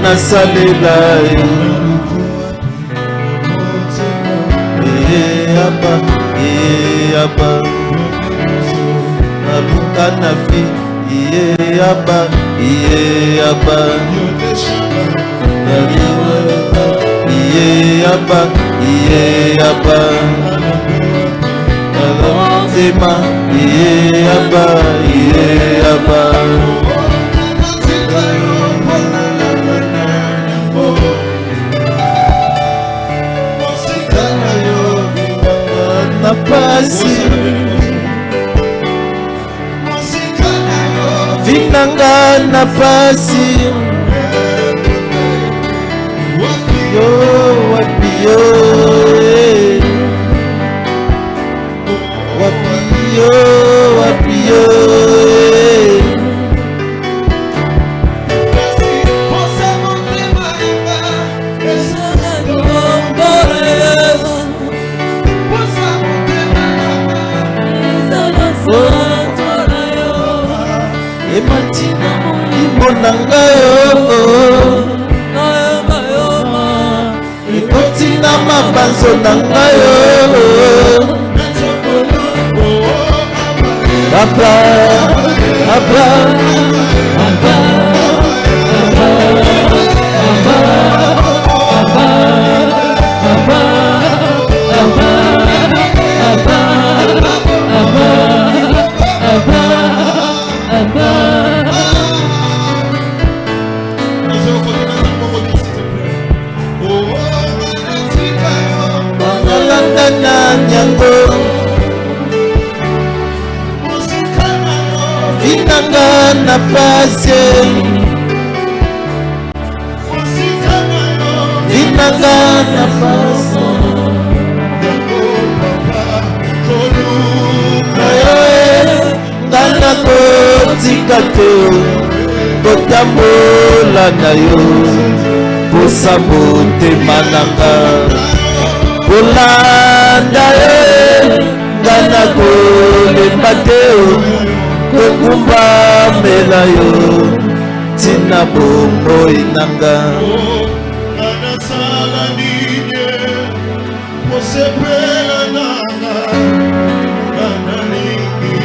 nasalela yo Yaba Yaba Naluka na fi Yaba Yaba Yaba Yaba Nalotema Yaba Yaba na pasi vinanga na pasi yo wapi yo wapi yo wapi yo ematina imonanga yo ekotina mabanzo nanga yo Papa Papa vinanga na pasi vinanga na pasi ngana kotika te kotambola na yo posa motema nanga kolanda ye ngana kolemba te kokumba mela yo tina bomoi nanga anasala ninye posepela nanga nananingi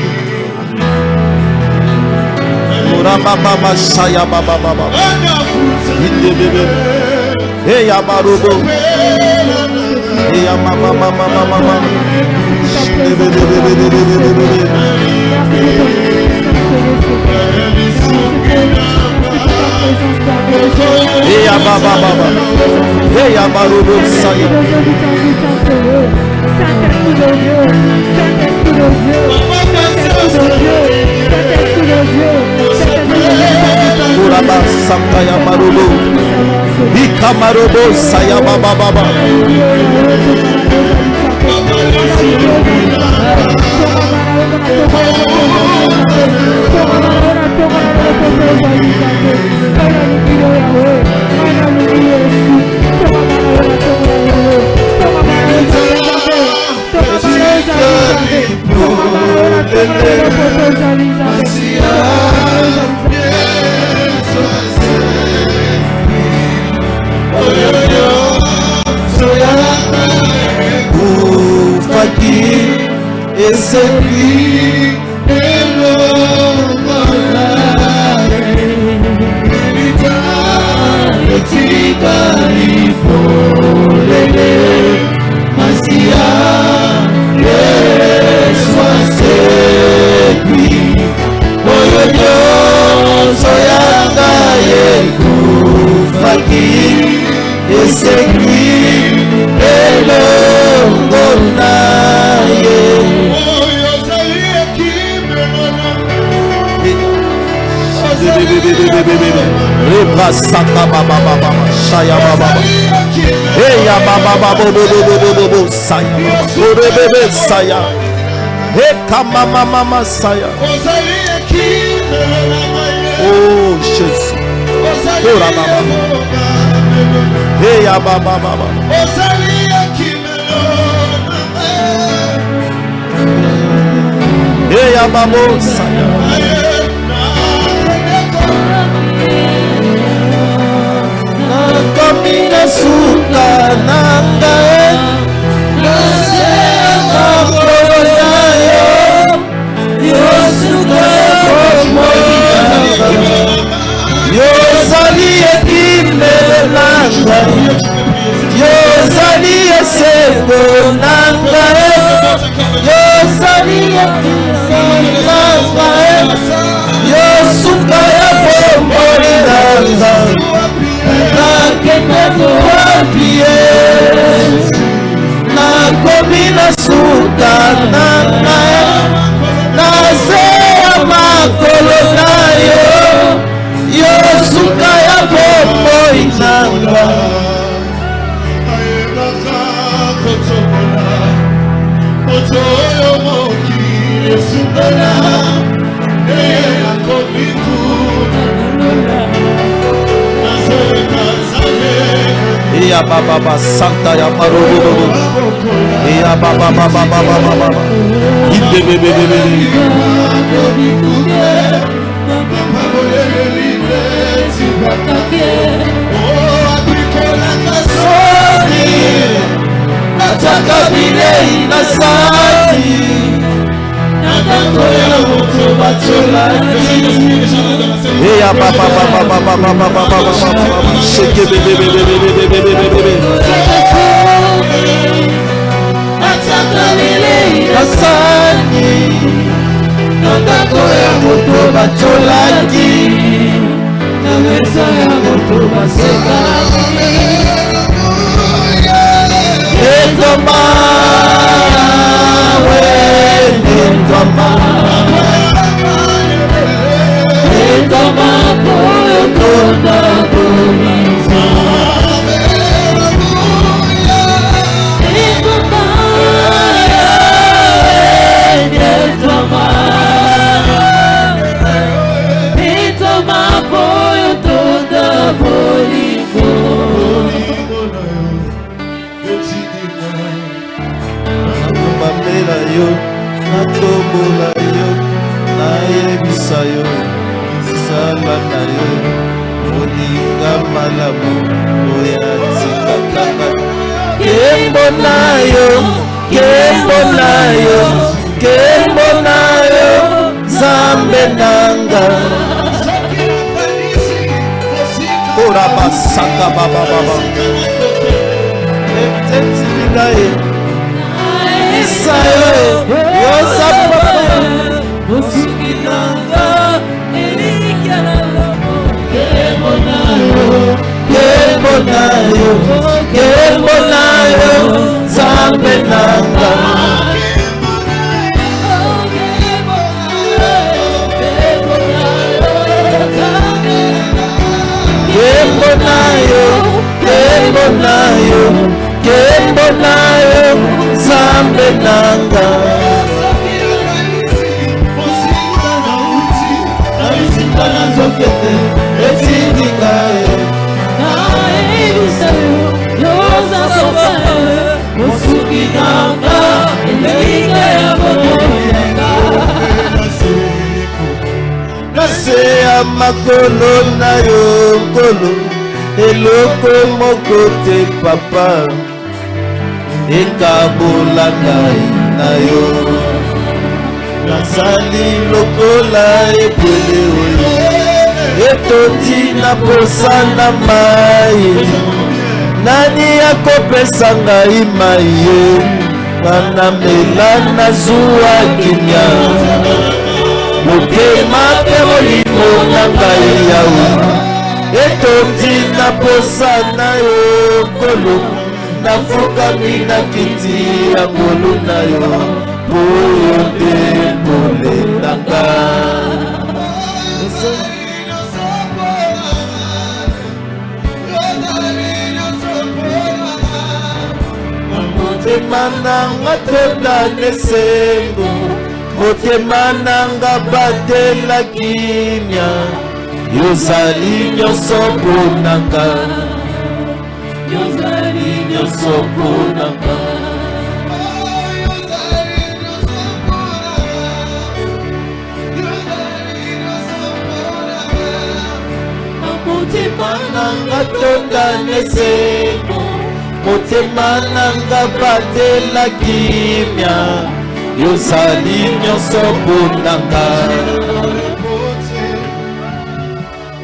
uramba mama saya baba baba inde bebe hey ya barubo hey ya mama mama mama Hey ya baba baba, hey ya barubo saya. Uraba sanga ya barubo, ika marubo saya baba baba. Esse qui è l'omolare l'Italia ti caripolele ma sia Yesu segui moyo nyonso yanga yekufaki esse qui è l'omolare Reba saka baba baba shaya baba hey ya baba baba bo saya bebe saya hey kama mama saya oh Jesus ora baba hey ya baba baba hey ya baba saya nanga Ya baba santa ya maroro ya baba makolo na yo nkolo eloko moko te papa ekabola ngai na yo nazali lokola ebwele oyo etoti na posa na mai nani akopesa ngai mai ye banamela nazwa kimia motema mpe molimo na ngai yawe etoti na posa na yo nkolo nafukami na kiti ya ngolu na yo po yo nde pole na ngai motema nanga tonda nesengo motema nanga batela kimia yozali nyonso mponanga yozali nyonso mponanga motema nanga tonda nesengo motema nanga batela kimia yozali nyonso mponanga.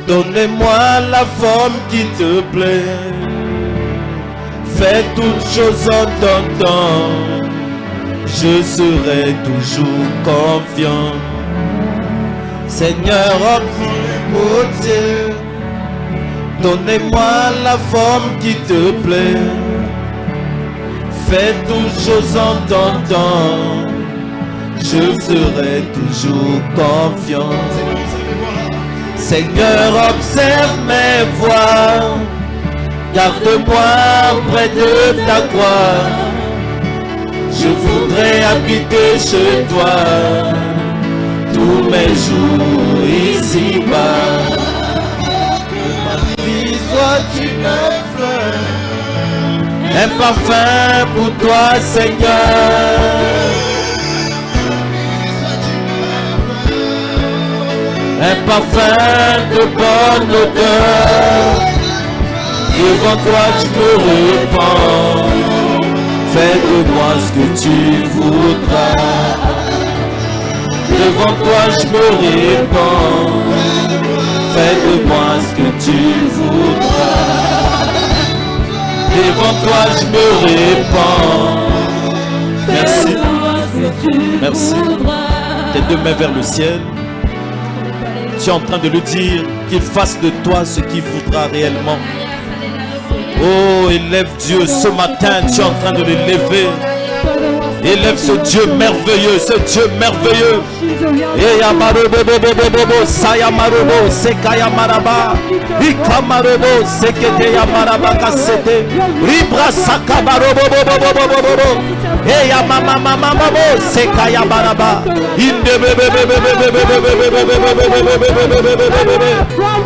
Donnez-moi la forme qui te plaît, fais toutes choses en ton temps, je serai toujours confiant. Seigneur, remplis mes beautés, donnez-moi la forme qui te plaît, fais toutes choses en ton temps, je serai toujours confiant. Seigneur, observe mes voies, Garde-moi près de ta croix. Je voudrais habiter chez toi tous mes jours ici-bas. Que ma vie soit une fleur, un parfum pour toi, Seigneur. Un parfum de bonne odeur. Devant toi je me répands. Fais de moi ce que tu voudras. Devant toi je me répands. Fais de moi ce que tu voudras. Devant toi je me répands. Merci. Merci. Tes deux mains vers le ciel. Tu es en train de lui dire qu'il fasse de toi ce qu'il voudra réellement. Oh, élève Dieu ce matin, tu es en train de l'élever. Élève ce Dieu merveilleux, ce Dieu merveilleux. Et Yamarobo, Sayamarobo, Sekayamaraba, Ikamarobo, Sekete Yamaraba Kasete, Ribra Sakabarobo, et Yamamamamamo, Sekayamaraba,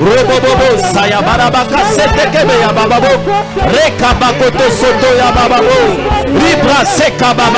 Robobo, Sayamaraba Kasete, Kebeyababo, Rekabakoto Soto Yababo, Ribra Sekababa.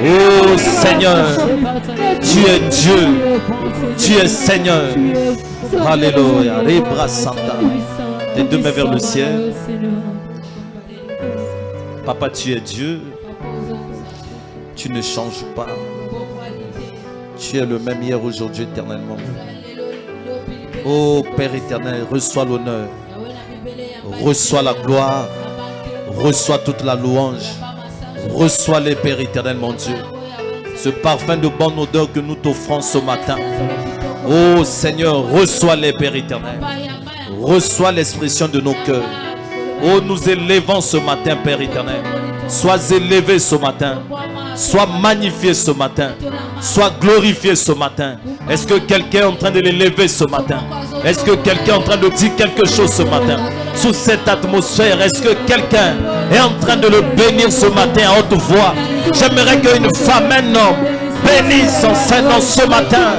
Oh Seigneur, tu es Dieu, tu es Seigneur. Alléluia. Tes deux mains vers le ciel. Papa, tu es Dieu. Tu ne changes pas. Tu es le même hier, aujourd'hui, éternellement. Oh Père éternel, reçois l'honneur, reçois la gloire, reçois toute la louange, reçois les Père éternel, mon Dieu. Ce parfum de bonne odeur que nous t'offrons ce matin. Oh Seigneur, reçois les Père éternel, reçois l'expression de nos cœurs. Oh, nous élevons ce matin, Père éternel. Sois élevé ce matin. Sois magnifié ce matin. Sois glorifié ce matin. Est-ce que quelqu'un est en train de l'élever ce matin? Est-ce que quelqu'un est en train de dire quelque chose ce matin? Sous cette atmosphère, est-ce que quelqu'un est en train de le bénir ce matin à haute voix? J'aimerais qu'une femme, un homme bénisse son Saint-Nom ce matin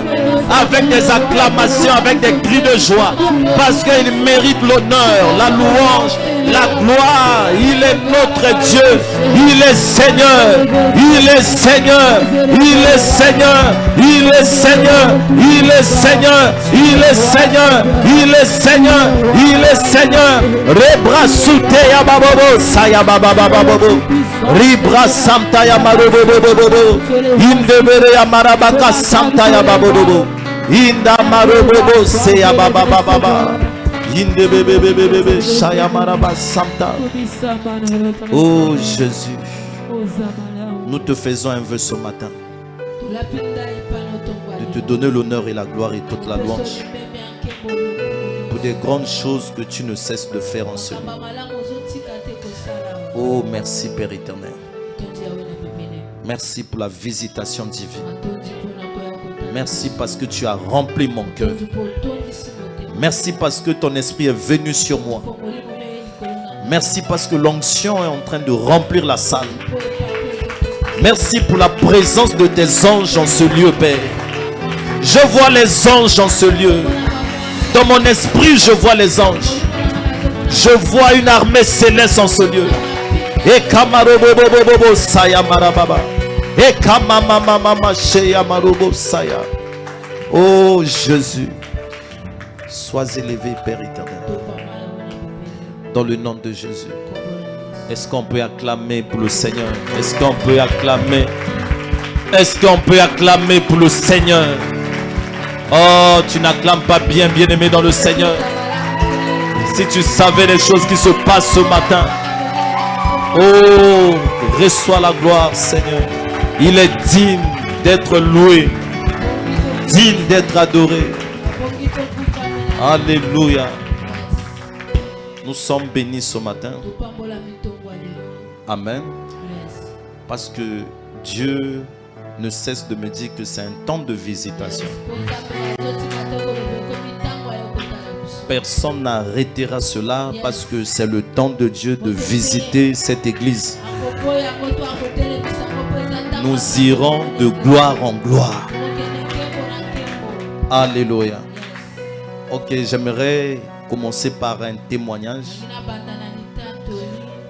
avec des acclamations, avec des cris de joie, parce qu'il mérite l'honneur, la louange, la gloire. Il est notre Dieu, il est Seigneur, il est Seigneur, il est Seigneur, il est Seigneur, il est Seigneur, il est Seigneur, il est Seigneur, il est Seigneur. Rebra sute ya babobo, saya babababo, ribra samta ya marobobobobo, indebere ya marabaka samta ya babobobo, inda marobobo se ya babababa. Oh Jésus, nous te faisons un vœu ce matin de te donner l'honneur et la gloire et toute la louange pour des grandes choses que tu ne cesses de faire en ce lieu. Oh merci Père éternel. Merci pour la visitation divine. Merci parce que tu as rempli mon cœur. Merci parce que ton esprit est venu sur moi. Merci parce que l'onction est en train de remplir la salle. Merci pour la présence de tes anges en ce lieu, Père. Je vois les anges en ce lieu. Dans mon esprit, je vois les anges. Je vois une armée céleste en ce lieu. Et kamarobobobobo saya marababa. Et kamamamamama sheya marobo saya. Oh Jésus. Sois élevé, Père éternel. Dans le nom de Jésus. Est-ce qu'on peut acclamer pour le Seigneur? Est-ce qu'on peut acclamer? Est-ce qu'on peut acclamer pour le Seigneur? Oh, tu n'acclames pas bien, bien-aimé dans le Seigneur. Si tu savais les choses qui se passent ce matin. Oh, reçois la gloire, Seigneur. Il est digne d'être loué, digne d'être adoré. Alléluia. Nous sommes bénis ce matin. Amen. Parce que Dieu ne cesse de me dire que c'est un temps de visitation. Personne n'arrêtera cela parce que c'est le temps de Dieu de visiter cette église. Nous irons de gloire en gloire. Alléluia. Ok, j'aimerais commencer par un témoignage.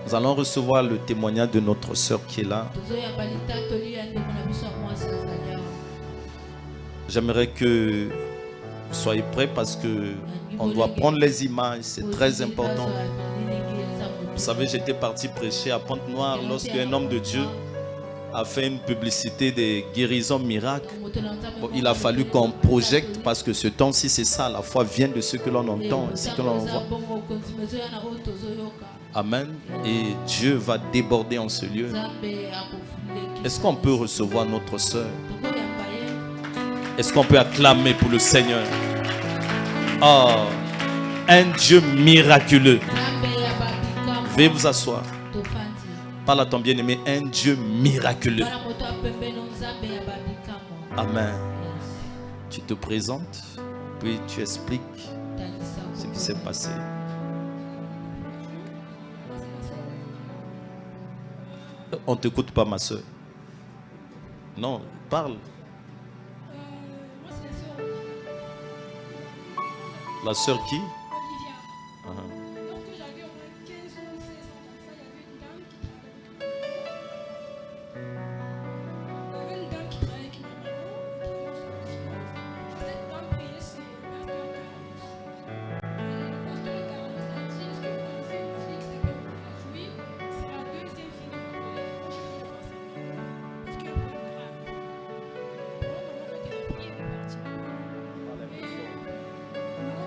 Nous allons recevoir le témoignage de notre sœur qui est là. J'aimerais que vous soyez prêts parce que on doit prendre les images, c'est très important. Vous savez, j'étais parti prêcher à Pointe-Noire lorsqu'un homme de Dieu a fait une publicité des guérisons miracles. Bon, il a fallu qu'on projette parce que ce temps-ci, c'est ça, la foi vient de ce que l'on entend et ce que l'on voit. Amen. Et Dieu va déborder en ce lieu. Est-ce qu'on peut recevoir notre sœur? Est-ce qu'on peut acclamer pour le Seigneur? Oh, un Dieu miraculeux. Veuillez vous asseoir. Parle à ton bien-aimé, un Dieu miraculeux. Amen. Tu te présentes, puis tu expliques ce qui s'est passé. On ne t'écoute pas, ma soeur. Non, parle. La soeur qui? Olivia. Lorsque j'avais au moins 15 ans ou 16 ans comme ça, il y avait une dame qui travaillait avec ma maman, qui travaillait sur les finances. Cette dame priait chez le pasteur Carlos. Le pasteur Carlos a dit, est-ce que vous connaissez une fille qui s'appelle Olivia? Oui, c'est la deuxième fille de ma collègue. Moi, je devais voir sa maman parce qu'elle est grave. Bon, maman, quand elle a prié, elle est partie là-bas.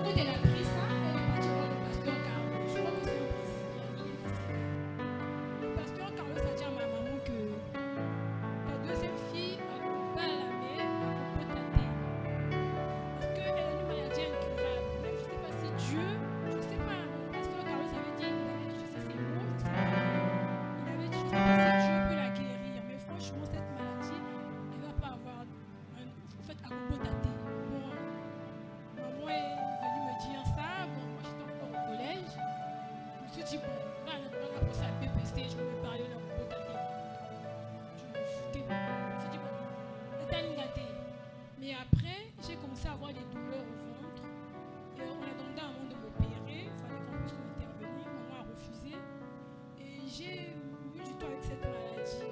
Quand elle a pris ça, elle est partie voir le pasteur Carlos. Je crois que c'est un Brésilien, il est décédé. Le pasteur Carlos a dit à ma maman que ta deuxième fille a pas à la mer, elle peut tâter. Parce qu'elle a une maladie incurable. Même je ne sais pas si Dieu, je ne sais pas, le pasteur Carlos avait dit, il avait dit, je sais ses mots, je ne sais pas. Il avait dit, je ne sais pas si Dieu peut la guérir. Mais franchement, cette maladie, elle ne va pas avoir, en fait, à peut tâter. Bon, maman est venue me dire ça. Bon, moi j'étais encore au collège. Je me suis dit, bon, là, on a pensé à PPC, je me parlais là, on peut tâter. Je me foutais. Je me suis dit, bon, c'est un gâté. Mais après, j'ai commencé à avoir des douleurs au ventre. Et on a demandé à maman de m'opérer. Il fallait qu'on puisse m'intervenir. Maman a refusé. Et j'ai eu du temps avec cette maladie.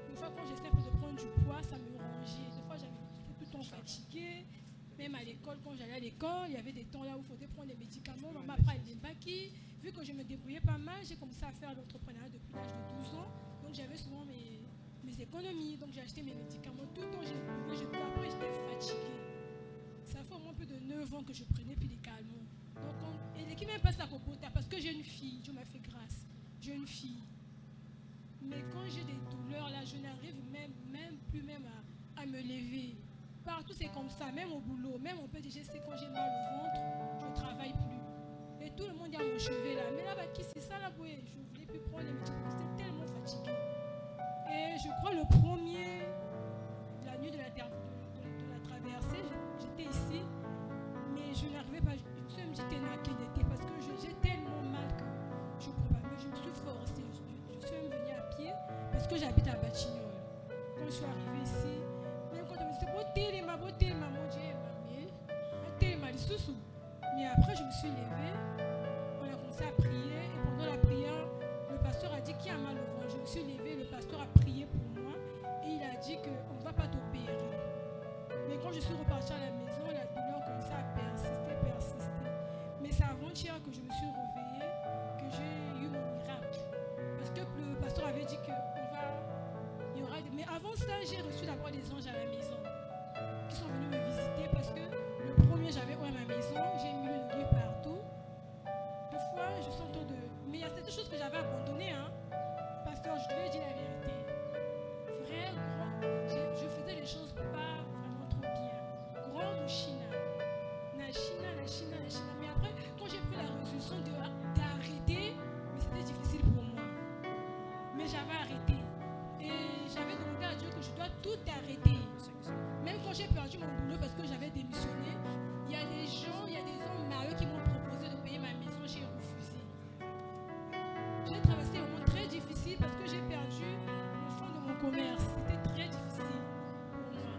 Des fois, quand j'essaie de prendre du poids, ça me rongeait. Des fois, j'étais tout le temps fatiguée. Même à l'école, quand j'allais à l'école, il y avait des temps là où il fallait prendre des médicaments. Maman après elle débaquille. Vu que je me débrouillais pas mal, j'ai commencé à faire l'entrepreneuriat depuis l'âge de 12 ans. Donc j'avais souvent mes économies. Donc j'ai acheté mes médicaments tout le temps. Après j'étais fatiguée. Ça fait au moins plus de 9 ans que je prenais médicalement. Donc et l'équipe même pas ça parce que j'ai une fille. Dieu m'a fait grâce. J'ai une fille. Mais quand j'ai des douleurs là, je n'arrive même plus à me lever. Partout c'est comme ça, même au boulot, même on peut dire, je sais quand j'ai mal au ventre, je ne travaille plus. Et tout le monde est à mon chevet là. Mais là, qui c'est ça là, bouée? Je ne voulais plus prendre les médicaments, j'étais tellement fatiguée. Et je crois le premier, la nuit de la traversée, j'étais ici, mais je n'arrivais pas, je me suis même dit qu'il était parce que j'ai tellement mal que je ne pouvais pas. Mais je me suis forcée, je suis même venue à pied parce que j'habite à Batignolles. Quand je suis arrivée ici, même quand on me disait beauté, maman, j'ai mais après je me suis levée, on a commencé à prier et pendant la prière, le pasteur a dit qu'il y a mal au ventre. Je me suis levée, le pasteur a prié pour moi et il a dit qu'on ne va pas t'opérer. Mais quand je suis repartie à la maison, la douleur commençait à persister. Mais c'est avant-hier que je me suis réveillée que j'ai eu mon miracle. Parce que ça, j'ai reçu d'abord des anges à la maison qui sont venus me visiter parce que le premier, j'avais ouvert ma maison, j'ai mis le livre partout. Deux fois, je sens trop de... Mais il y a certaines choses que j'avais abandonnées, hein. Pasteur, je devais dire la vérité. Vrai, grand, je faisais les choses pas vraiment trop bien. Grand mouchina. Nachina. Mais après, quand j'ai pris la résolution d'arrêter, mais c'était difficile pour moi. Mais j'avais arrêté. Et j'avais demandé à Dieu que je dois tout arrêter. Même quand j'ai perdu mon boulot parce que j'avais démissionné, il y a des gens, il y a des hommes mariés qui m'ont proposé de payer ma maison, j'ai refusé. J'ai traversé un moment très difficile parce que j'ai perdu le fond de mon commerce. C'était très difficile pour moi.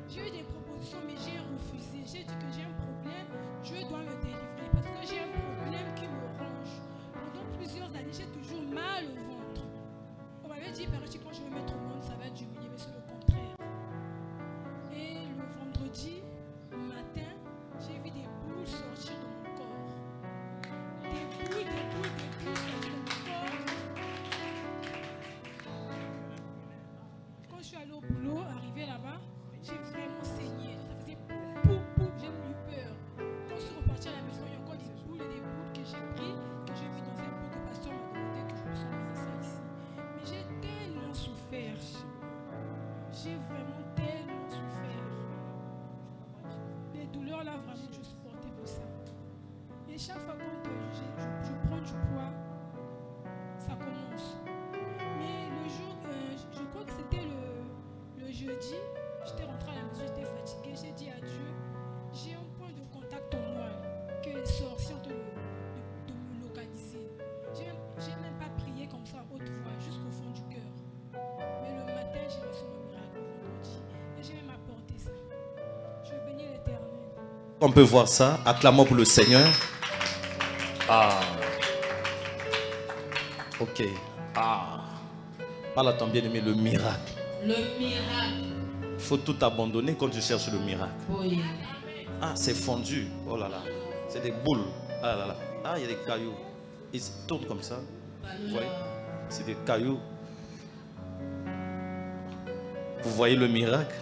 J'ai eu des propositions, mais j'ai refusé. J'ai dit que j'ai un problème, Dieu doit me délivrer parce que j'ai un problème qui me ronge. Pendant plusieurs années, j'ai toujours mal au ventre. On m'avait dit, par exemple, quand je vais mettre au monde, ça va diminuer, mais c'est le contraire. Et le vendredi matin, j'ai vu des boules sortir de mon corps. Des boules sortir de mon corps. Quand je suis allée au boulot, arrivé là-bas, j'ai vraiment saigné. Ça faisait pou, j'ai eu peur. Quand je suis repartie à la maison, il y a encore des boules que j'ai pris, que j'ai mis dans un pot que le pasteur m'a demandé que je puisse emmener ça ici. Mais j'ai tellement souffert. J'ai vraiment tellement souffert. Les douleurs là, vraiment, je supportais plus ça. Et chaque fois que je prends du poids, ça commence. Mais le jour, je crois que c'était le jeudi, j'étais rentrée à la maison, j'étais fatiguée. J'ai dit à Dieu, j'ai un point de contact en moi, que les sorciers ont de me localiser. J'ai même pas prié comme ça à haute voix, jusqu'au fond du cœur. Mais le matin, j'ai reçu mon miracle, le vendredi, et j'ai même apporté ça. Je bénis l'Éternel. On peut voir ça. Acclamons pour le Seigneur. Ah. Ok. Ah. Parle à ton bien-aimé, le miracle. Le miracle. Il faut tout abandonner quand tu cherches le miracle. Oui. Ah, c'est fondu. Oh là là. C'est des boules. Ah là là. Ah, il y a des cailloux. Ils se tournent comme ça. Vous voyez? C'est des cailloux. Vous voyez le miracle?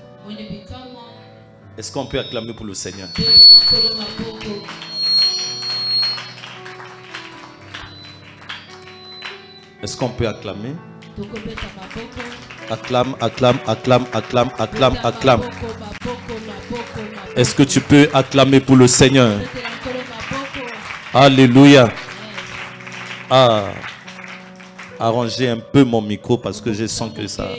Est-ce qu'on peut acclamer pour le Seigneur? Est-ce qu'on peut acclamer? Acclame. Est-ce que tu peux acclamer pour le Seigneur? Alléluia. Ah. Arrangez un peu mon micro parce que je sens que ça...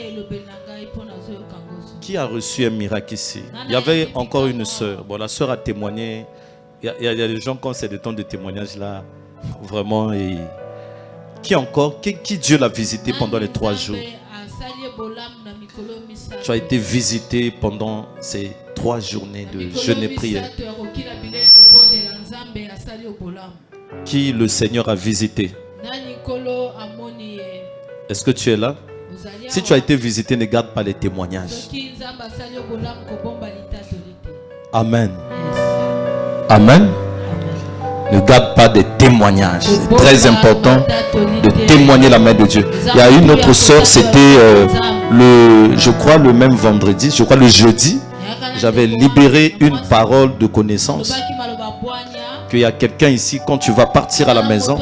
Qui a reçu un miracle ici? Il y avait encore une sœur. Bon, la sœur a témoigné. Il y a des gens quand c'est des temps de témoignage là, vraiment. Et... Qui encore? Qui Dieu l'a visité pendant les 3 jours? Tu as été visité pendant ces 3 journées de jeûne et prière. Qui le Seigneur a visité? Est-ce que tu es là? Si tu as été visité, ne garde pas les témoignages. Amen. Amen. Ne garde pas des témoignages. C'est très important de témoigner la main de Dieu. Il y a une autre sœur, c'était je crois le même vendredi, je crois le jeudi, j'avais libéré une parole de connaissance. Qu'il y a quelqu'un ici, quand tu vas partir à la maison,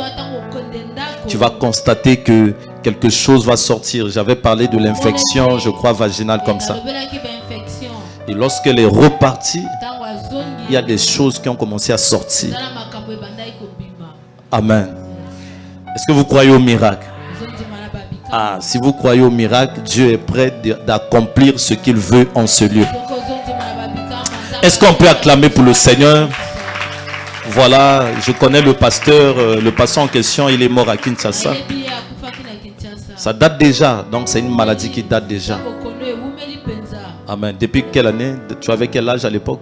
tu vas constater que quelque chose va sortir. J'avais parlé de l'infection, je crois, vaginale comme ça. Et lorsqu'elle est repartie, il y a des choses qui ont commencé à sortir. Amen. Est-ce que vous croyez au miracle? Ah, si vous croyez au miracle, Dieu est prêt d'accomplir ce qu'il veut en ce lieu. Est-ce qu'on peut acclamer pour le Seigneur? Voilà, je connais le pasteur en question, il est mort à Kinshasa. Ça date déjà, donc c'est une maladie qui date déjà. Amen. Depuis quelle année? Tu avais quel âge à l'époque?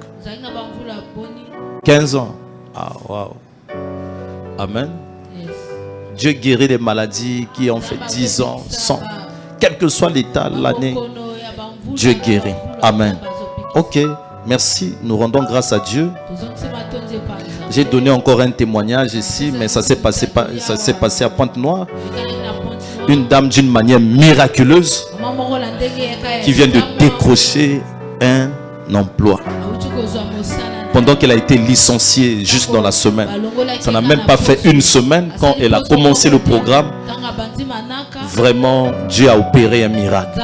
15 ans. Ah, waouh. Amen. Dieu guérit des maladies qui ont fait 10 ans, 100. Quel que soit l'état, l'année, Dieu guérit. Amen. Ok, merci. Nous rendons grâce à Dieu. J'ai donné encore un témoignage ici, mais ça s'est passé à Pointe-Noire. Une dame d'une manière miraculeuse. qui vient de décrocher un emploi. Pendant qu'elle a été licenciée juste dans la semaine. Ça n'a même pas fait une semaine quand elle a commencé le programme. Vraiment, Dieu a opéré un miracle.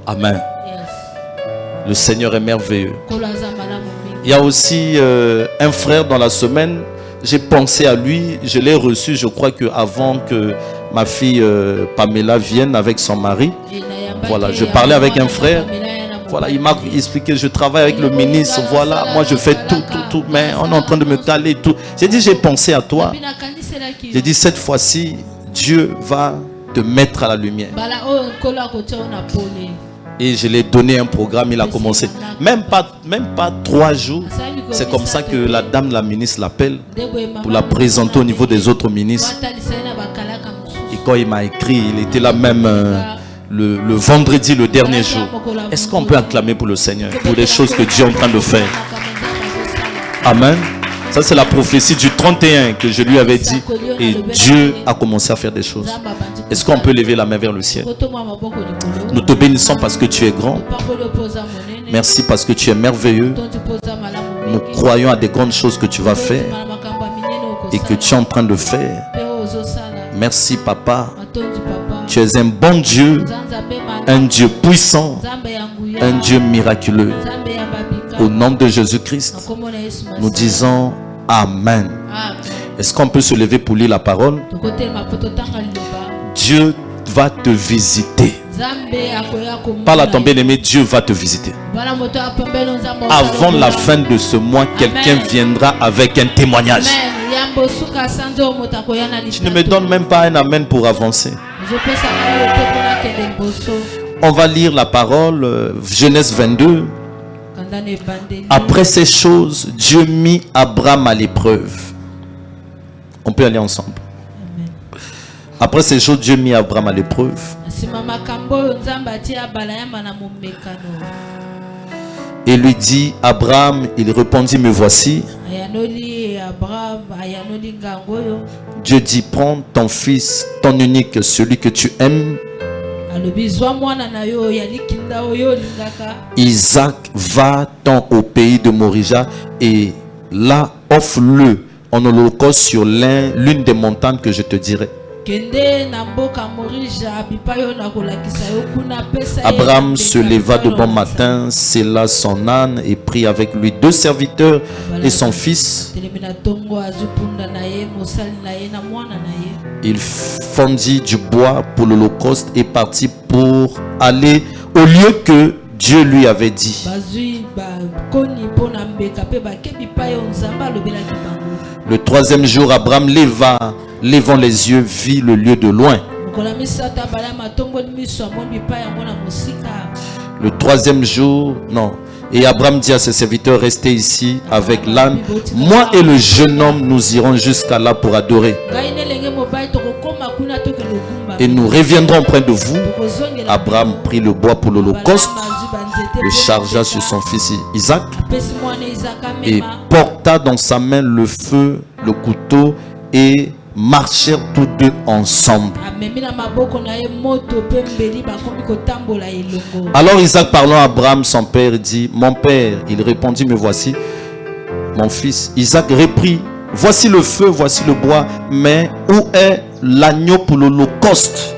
Amen. Le Seigneur est merveilleux. Il y a aussi un frère dans la semaine. J'ai pensé à lui. Je l'ai reçu, je crois qu'avant que ma fille Pamela vienne avec son mari. Voilà, je parlais avec un frère. Voilà, il m'a expliqué, je travaille avec le ministre, voilà, moi je fais tout, mais on est en train de me caler tout. J'ai dit, j'ai pensé à toi. J'ai dit, cette fois-ci, Dieu va te mettre à la lumière. Et je lui ai donné un programme, il a commencé. Même pas 3 jours. C'est comme ça que la dame, la ministre, l'appelle pour la présenter au niveau des autres ministres. Et quand il m'a écrit, il était là même le vendredi, le dernier jour. Est-ce qu'on peut acclamer pour le Seigneur, pour les choses que Dieu est en train de faire? Amen. Ça, c'est la prophétie du 31 que je lui avais dit. Et Dieu a commencé à faire des choses. Est-ce qu'on peut lever la main vers le ciel? Nous te bénissons parce que tu es grand. Merci parce que tu es merveilleux. Nous croyons à des grandes choses que tu vas faire et que tu es en train de faire. Merci, Papa. Tu es un bon Dieu, un Dieu puissant, un Dieu miraculeux. Au nom de Jésus-Christ, nous disons Amen. Est-ce qu'on peut se lever pour lire la parole? Dieu va te visiter. Par la tombée bien-aimé, Dieu va te visiter. Avant la fin de ce mois, quelqu'un viendra avec un témoignage. Tu ne me donnes même pas un amen pour avancer. On va lire la parole, Genèse 22. Après ces choses, Dieu mit Abraham à l'épreuve. On peut aller ensemble. Après ces choses, Dieu mit Abraham à l'épreuve. Et lui dit, Abraham, il répondit, me voici. Dieu dit, prends ton fils, ton unique, celui que tu aimes. Isaac, va-t'en au pays de Morija et là offre-le en holocauste sur l'une des montagnes que je te dirai. Abraham se leva de bon matin, scella son âne et prit avec lui 2 serviteurs et son fils. Il fondit du bois pour l'holocauste et partit pour aller au lieu que Dieu lui avait dit. Le 3e jour, Abraham levant les yeux, vit le lieu de loin. Le 3e jour, non. Et Abraham dit à ses serviteurs, restez ici avec l'âne. Moi et le jeune homme, nous irons jusqu'à là pour adorer. Et nous reviendrons près de vous. Abraham prit le bois pour l'holocauste, le chargea sur son fils Isaac et porta dans sa main le feu, le couteau et marchèrent tous deux ensemble. Alors Isaac parlant à Abraham son père dit, mon père. Il répondit, me voici mon fils. Isaac reprit, voici le feu, voici le bois, mais où est l'agneau pour l'holocauste?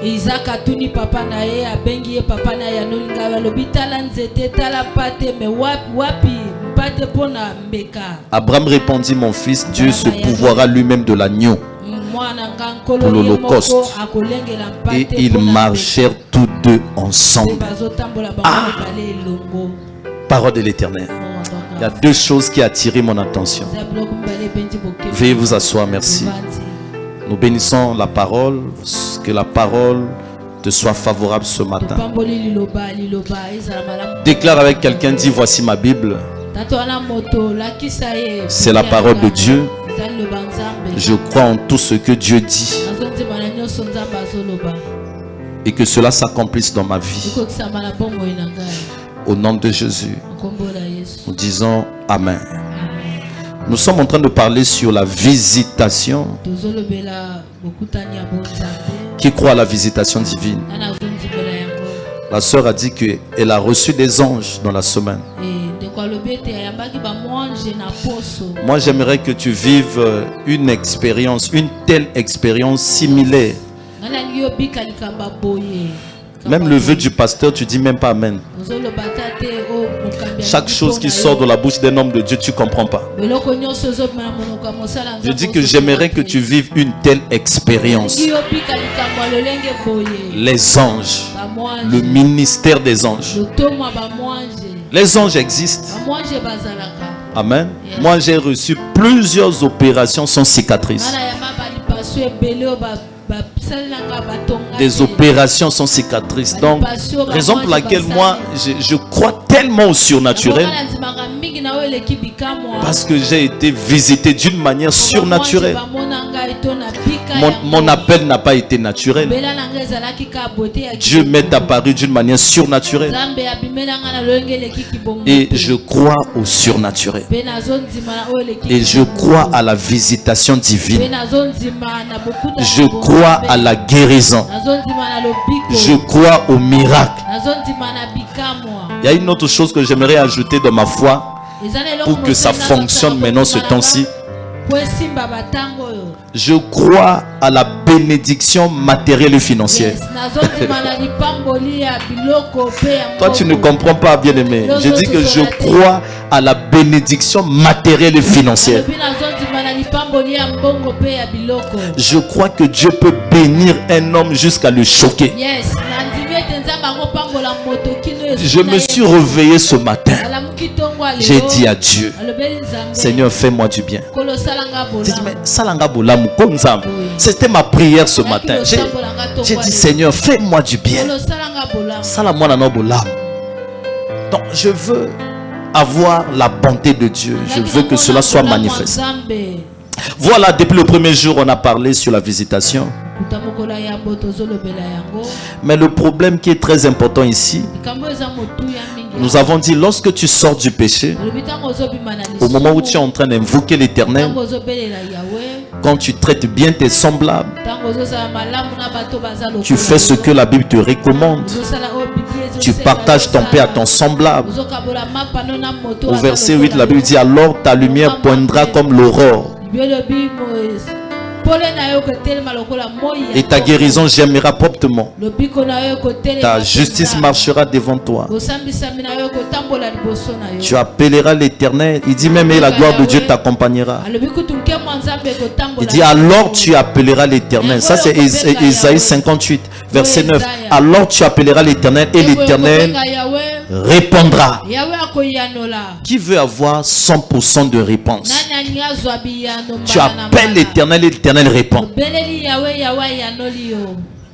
Abraham répondit, mon fils, Dieu se pourvoira lui-même de l'agneau pour l'holocauste. Et ils marchèrent tous deux ensemble. Ah, parole de l'Éternel. Il y a 2 choses qui ont attiré mon attention. Veuillez vous asseoir, merci. Nous bénissons la parole, que la parole te soit favorable ce matin. Déclare avec quelqu'un, dis, voici ma Bible. C'est la parole de Dieu. Je crois en tout ce que Dieu dit. Et que cela s'accomplisse dans ma vie. Au nom de Jésus, nous disons Amen. Nous sommes en train de parler sur la visitation. Qui croit à la visitation divine? La sœur a dit qu'elle a reçu des anges dans la semaine. Moi, j'aimerais que tu vives une expérience, une telle expérience similaire. Même le vœu du pasteur, tu dis même pas amen. Chaque chose qui sort de la bouche d'un homme de Dieu, tu ne comprends pas. Je dis que j'aimerais que tu vives une telle expérience. Les anges, le ministère des anges. Les anges existent. Amen. Moi, j'ai reçu plusieurs opérations sans cicatrices. Des opérations sans cicatrices. Donc, raison pour laquelle moi, je crois tellement au surnaturel. Parce que j'ai été visité d'une manière surnaturelle. Mon appel n'a pas été naturel. Dieu m'est apparu d'une manière surnaturelle. Et je crois au surnaturel. Et je crois à la visitation divine. Je crois à la guérison. Je crois au miracle. Il y a une autre chose que j'aimerais ajouter dans ma foi pour que ça fonctionne maintenant ce temps-ci. Je crois à la bénédiction matérielle et financière. Toi, tu ne comprends pas, bien-aimé. Je dis que je crois à la bénédiction matérielle et financière. Je crois que Dieu peut bénir un homme jusqu'à le choquer. Je me suis réveillé ce matin. J'ai dit à Dieu, Seigneur, fais-moi du bien. C'était ma prière ce matin. J'ai dit, Seigneur, fais-moi du bien. Donc, je veux avoir la bonté de Dieu. Je veux que cela soit manifeste. Voilà, depuis le premier jour, on a parlé sur la visitation. Mais le problème qui est très important ici, nous avons dit, lorsque tu sors du péché, au moment où tu es en train d'invoquer l'Éternel, quand tu traites bien tes semblables, tu fais ce que la Bible te recommande. Tu partages ton pain à ton semblable. Au verset 8, la Bible dit, alors ta lumière poindra comme l'aurore. Et ta guérison germera promptement. Ta justice marchera devant toi. Tu appelleras l'Éternel. Il dit même, et la gloire de Dieu t'accompagnera. Il dit, alors tu appelleras l'Éternel. Ça c'est Isaïe 58, verset 9. Alors tu appelleras l'Éternel et l'Éternel répondra. Qui veut avoir 100% de réponse? Tu appelles l'Éternel et l'Éternel répond.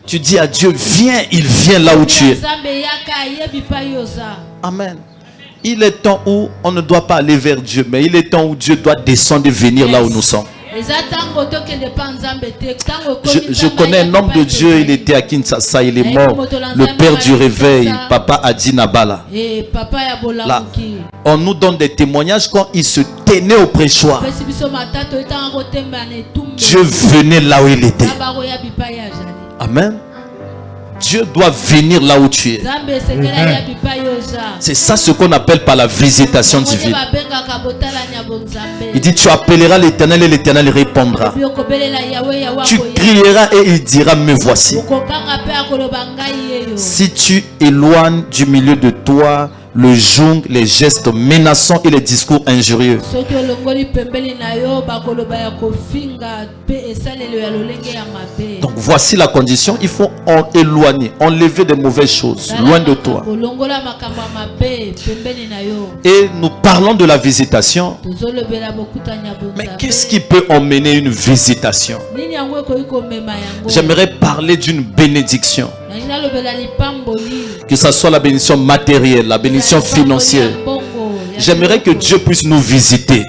Tu dis à Dieu, viens, il vient là où tu es. Amen. Il est temps où on ne doit pas aller vers Dieu, mais il est temps où Dieu doit descendre et venir là où nous sommes. Je connais un homme de Dieu, il était à Kinshasa, il est mort. Le père du réveil, Papa Adi Nabala. Là, on nous donne des témoignages quand il se tenait au prêchoir. Dieu venait là où il était. Amen. Dieu doit venir là où tu es. C'est ça ce qu'on appelle par la visitation divine. Il dit, tu appelleras l'Éternel et l'Éternel répondra. Tu crieras et il dira, me voici. Si tu éloignes du milieu de toi le joug, les gestes menaçants et les discours injurieux. Donc voici la condition, il faut éloigner, enlever des mauvaises choses loin de toi. Et nous parlons de la visitation. Mais qu'est-ce qui peut emmener une visitation? J'aimerais parler d'une bénédiction. Que ce soit la bénédiction matérielle, la bénédiction financière. J'aimerais que Dieu puisse nous visiter.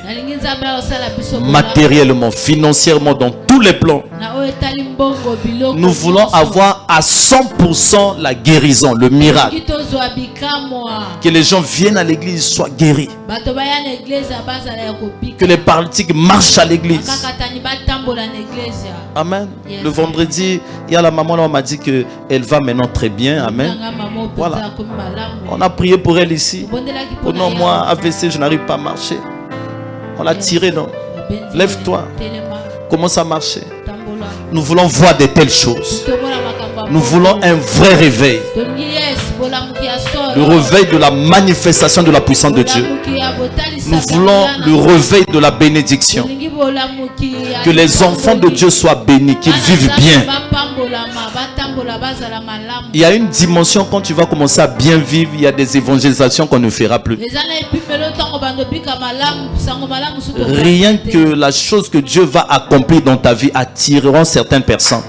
matériellement, financièrement, dans tous les plans. Nous voulons avoir à 100% la guérison, le miracle. Que les gens viennent à l'église, soient guéris. Que les paralytiques marchent à l'église. Amen. Le vendredi, il y a la maman là, on m'a dit qu'elle va maintenant très bien. Amen. Voilà. On a prié pour elle ici. Oh non, moi, AVC, je n'arrive pas à marcher. On l'a tiré, non? Lève-toi. Commence à marcher. Nous voulons voir de telles choses. Nous voulons un vrai réveil. Le réveil de la manifestation de la puissance de Dieu. Nous voulons le réveil de la bénédiction. Que les enfants de Dieu soient bénis, qu'ils vivent bien. Il y a une dimension quand tu vas commencer à bien vivre, il y a des évangélisations qu'on ne fera plus. Rien que la chose que Dieu va accomplir dans ta vie attireront certaines personnes.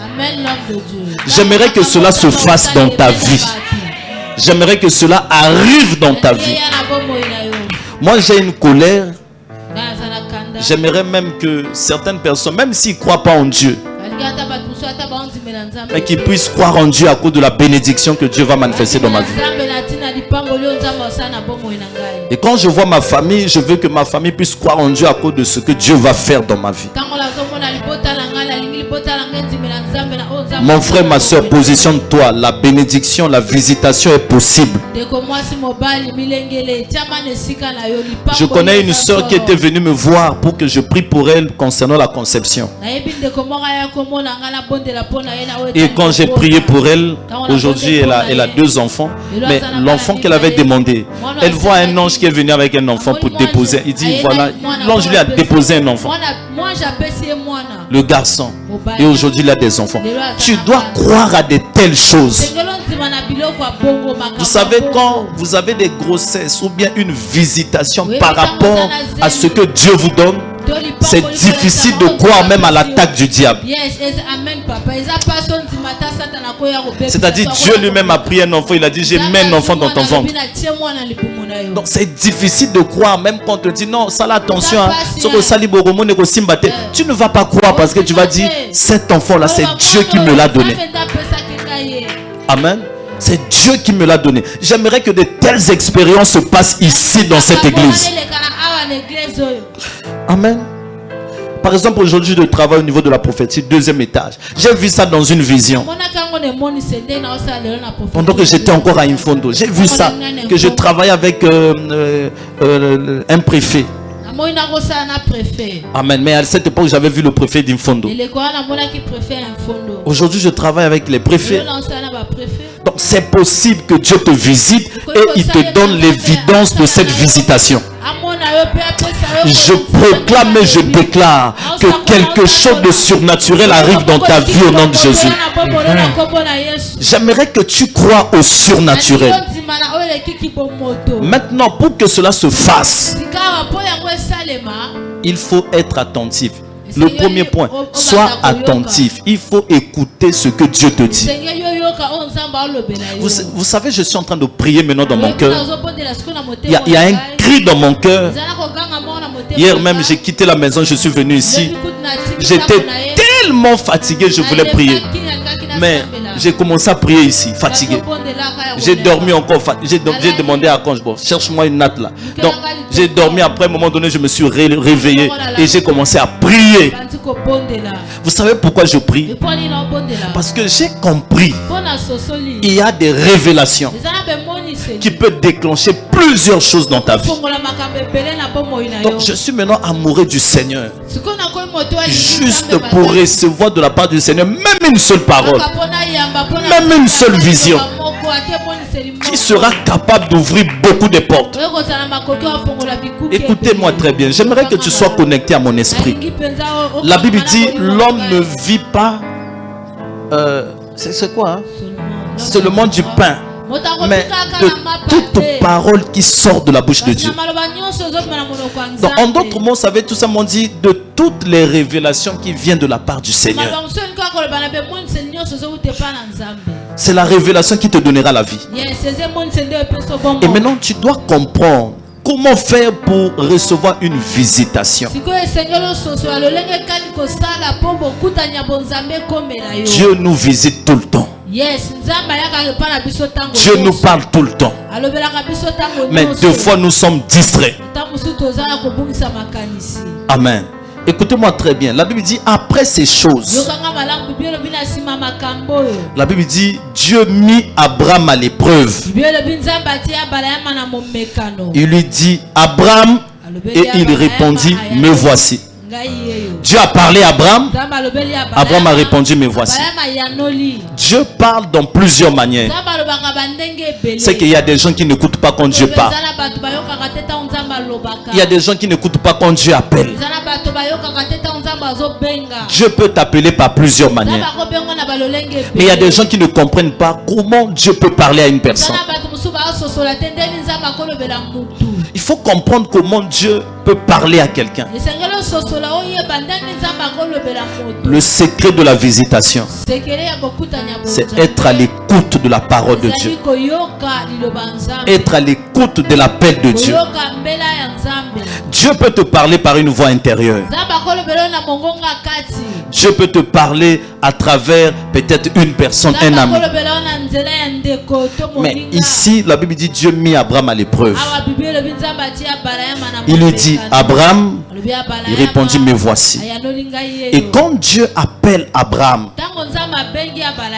J'aimerais que cela se fasse dans ta vie. J'aimerais que cela arrive dans ta vie. Moi j'ai une colère. J'aimerais même que certaines personnes, même s'ils ne croient pas en Dieu, mais qu'ils puissent croire en Dieu à cause de la bénédiction que Dieu va manifester dans ma vie. Et quand je vois ma famille, je veux que ma famille puisse croire en Dieu à cause de ce que Dieu va faire dans ma vie. Mon frère, ma soeur, positionne-toi. La bénédiction, la visitation est possible. Je connais une soeur qui était venue me voir pour que je prie pour elle concernant la conception. Et quand j'ai prié pour elle, aujourd'hui elle a 2 enfants. Mais l'enfant qu'elle avait demandé, elle voit un ange qui est venu avec un enfant pour déposer. Il dit voilà, l'ange lui a déposé un enfant. Le garçon. Et aujourd'hui il a des enfants. Tu dois croire à de telles choses. Vous savez, quand vous avez des grossesses ou bien une visitation par rapport à ce que Dieu vous donne, c'est difficile de croire même à l'attaque du diable. C'est-à-dire Dieu lui-même a pris un enfant, il a dit j'ai mis un enfant dans ton ventre. Donc c'est difficile de croire même quand on te dit non, ça là attention, tu ne vas pas croire parce que tu vas dire cet enfant là c'est Dieu qui me l'a donné. Amen. C'est Dieu qui me l'a donné. J'aimerais que de telles expériences se passent ici dans cette église. Amen. Par exemple, aujourd'hui, je travaille au niveau de la prophétie, 2e étage. J'ai vu ça dans une vision. Pendant que j'étais encore à Infondo, j'ai vu ça, que je travaillais avec un préfet. Amen. Mais à cette époque, j'avais vu le préfet d'Infondo. Aujourd'hui, je travaille avec les préfets. Donc, c'est possible que Dieu te visite et il te donne l'évidence de cette visitation. Je proclame et je déclare que quelque chose de surnaturel arrive dans ta vie au nom de Jésus. J'aimerais que tu crois au surnaturel. Maintenant, pour que cela se fasse, il faut être attentif. Le premier point, sois attentif. Il faut écouter ce que Dieu te dit. Vous savez, je suis en train de prier maintenant dans mon cœur. Il y a un cri dans mon cœur. Hier même, j'ai quitté la maison, je suis venu ici. J'étais tellement fatigué, je voulais prier. Mais j'ai commencé à prier ici, fatigué. J'ai dormi encore, j'ai demandé à Conge, bon, cherche-moi une natte là. Donc, j'ai dormi, après un moment donné, je me suis réveillé et j'ai commencé à prier. Vous savez pourquoi je prie? Parce que j'ai compris. Il y a des révélations qui peuvent déclencher plusieurs choses dans ta vie. Donc, je suis maintenant amoureux du Seigneur. Juste pour recevoir de la part du Seigneur, même une seule parole, même une seule vision, qui sera capable d'ouvrir beaucoup de portes. Écoutez-moi très bien. J'aimerais que tu sois connecté à mon esprit. La Bible dit, l'homme ne vit pas... c'est quoi hein? Seulement du pain, mais de toute parole qui sort de la bouche de Dieu. Donc, en d'autres mots, ça veut tout simplement dire de toutes les révélations qui viennent de la part du Seigneur. C'est la révélation qui te donnera la vie. Et maintenant, tu dois comprendre comment faire pour recevoir une visitation? Dieu nous visite tout le temps. Dieu nous parle tout le temps. Mais deux fois nous sommes distraits. Amen. Écoutez-moi très bien. La Bible dit après ces choses. La Bible dit Dieu mit Abraham à l'épreuve. Il lui dit Abraham, et il répondit me voici. Dieu a parlé à Abraham. Abraham a répondu me voici. Dieu parle dans plusieurs manières. C'est qu'il y a des gens qui n'écoutent pas quand Dieu parle. Il y a des gens qui n'écoutent pas quand Dieu appelle. Dieu peut t'appeler par plusieurs manières. Mais il y a des gens qui ne comprennent pas comment Dieu peut parler à une personne. Il faut comprendre comment Dieu peut parler à quelqu'un. Le secret de la visitation, c'est être à l'écoute de la parole de Dieu. Être à l'écoute de l'appel de Dieu. Dieu peut te parler par une voix intérieure. Dieu peut te parler à travers peut-être une personne, un ami. Mais ici, la Bible dit Dieu mit Abraham à l'épreuve. Il lui dit Abraham, il répondit me voici. Et quand Dieu appelle Abraham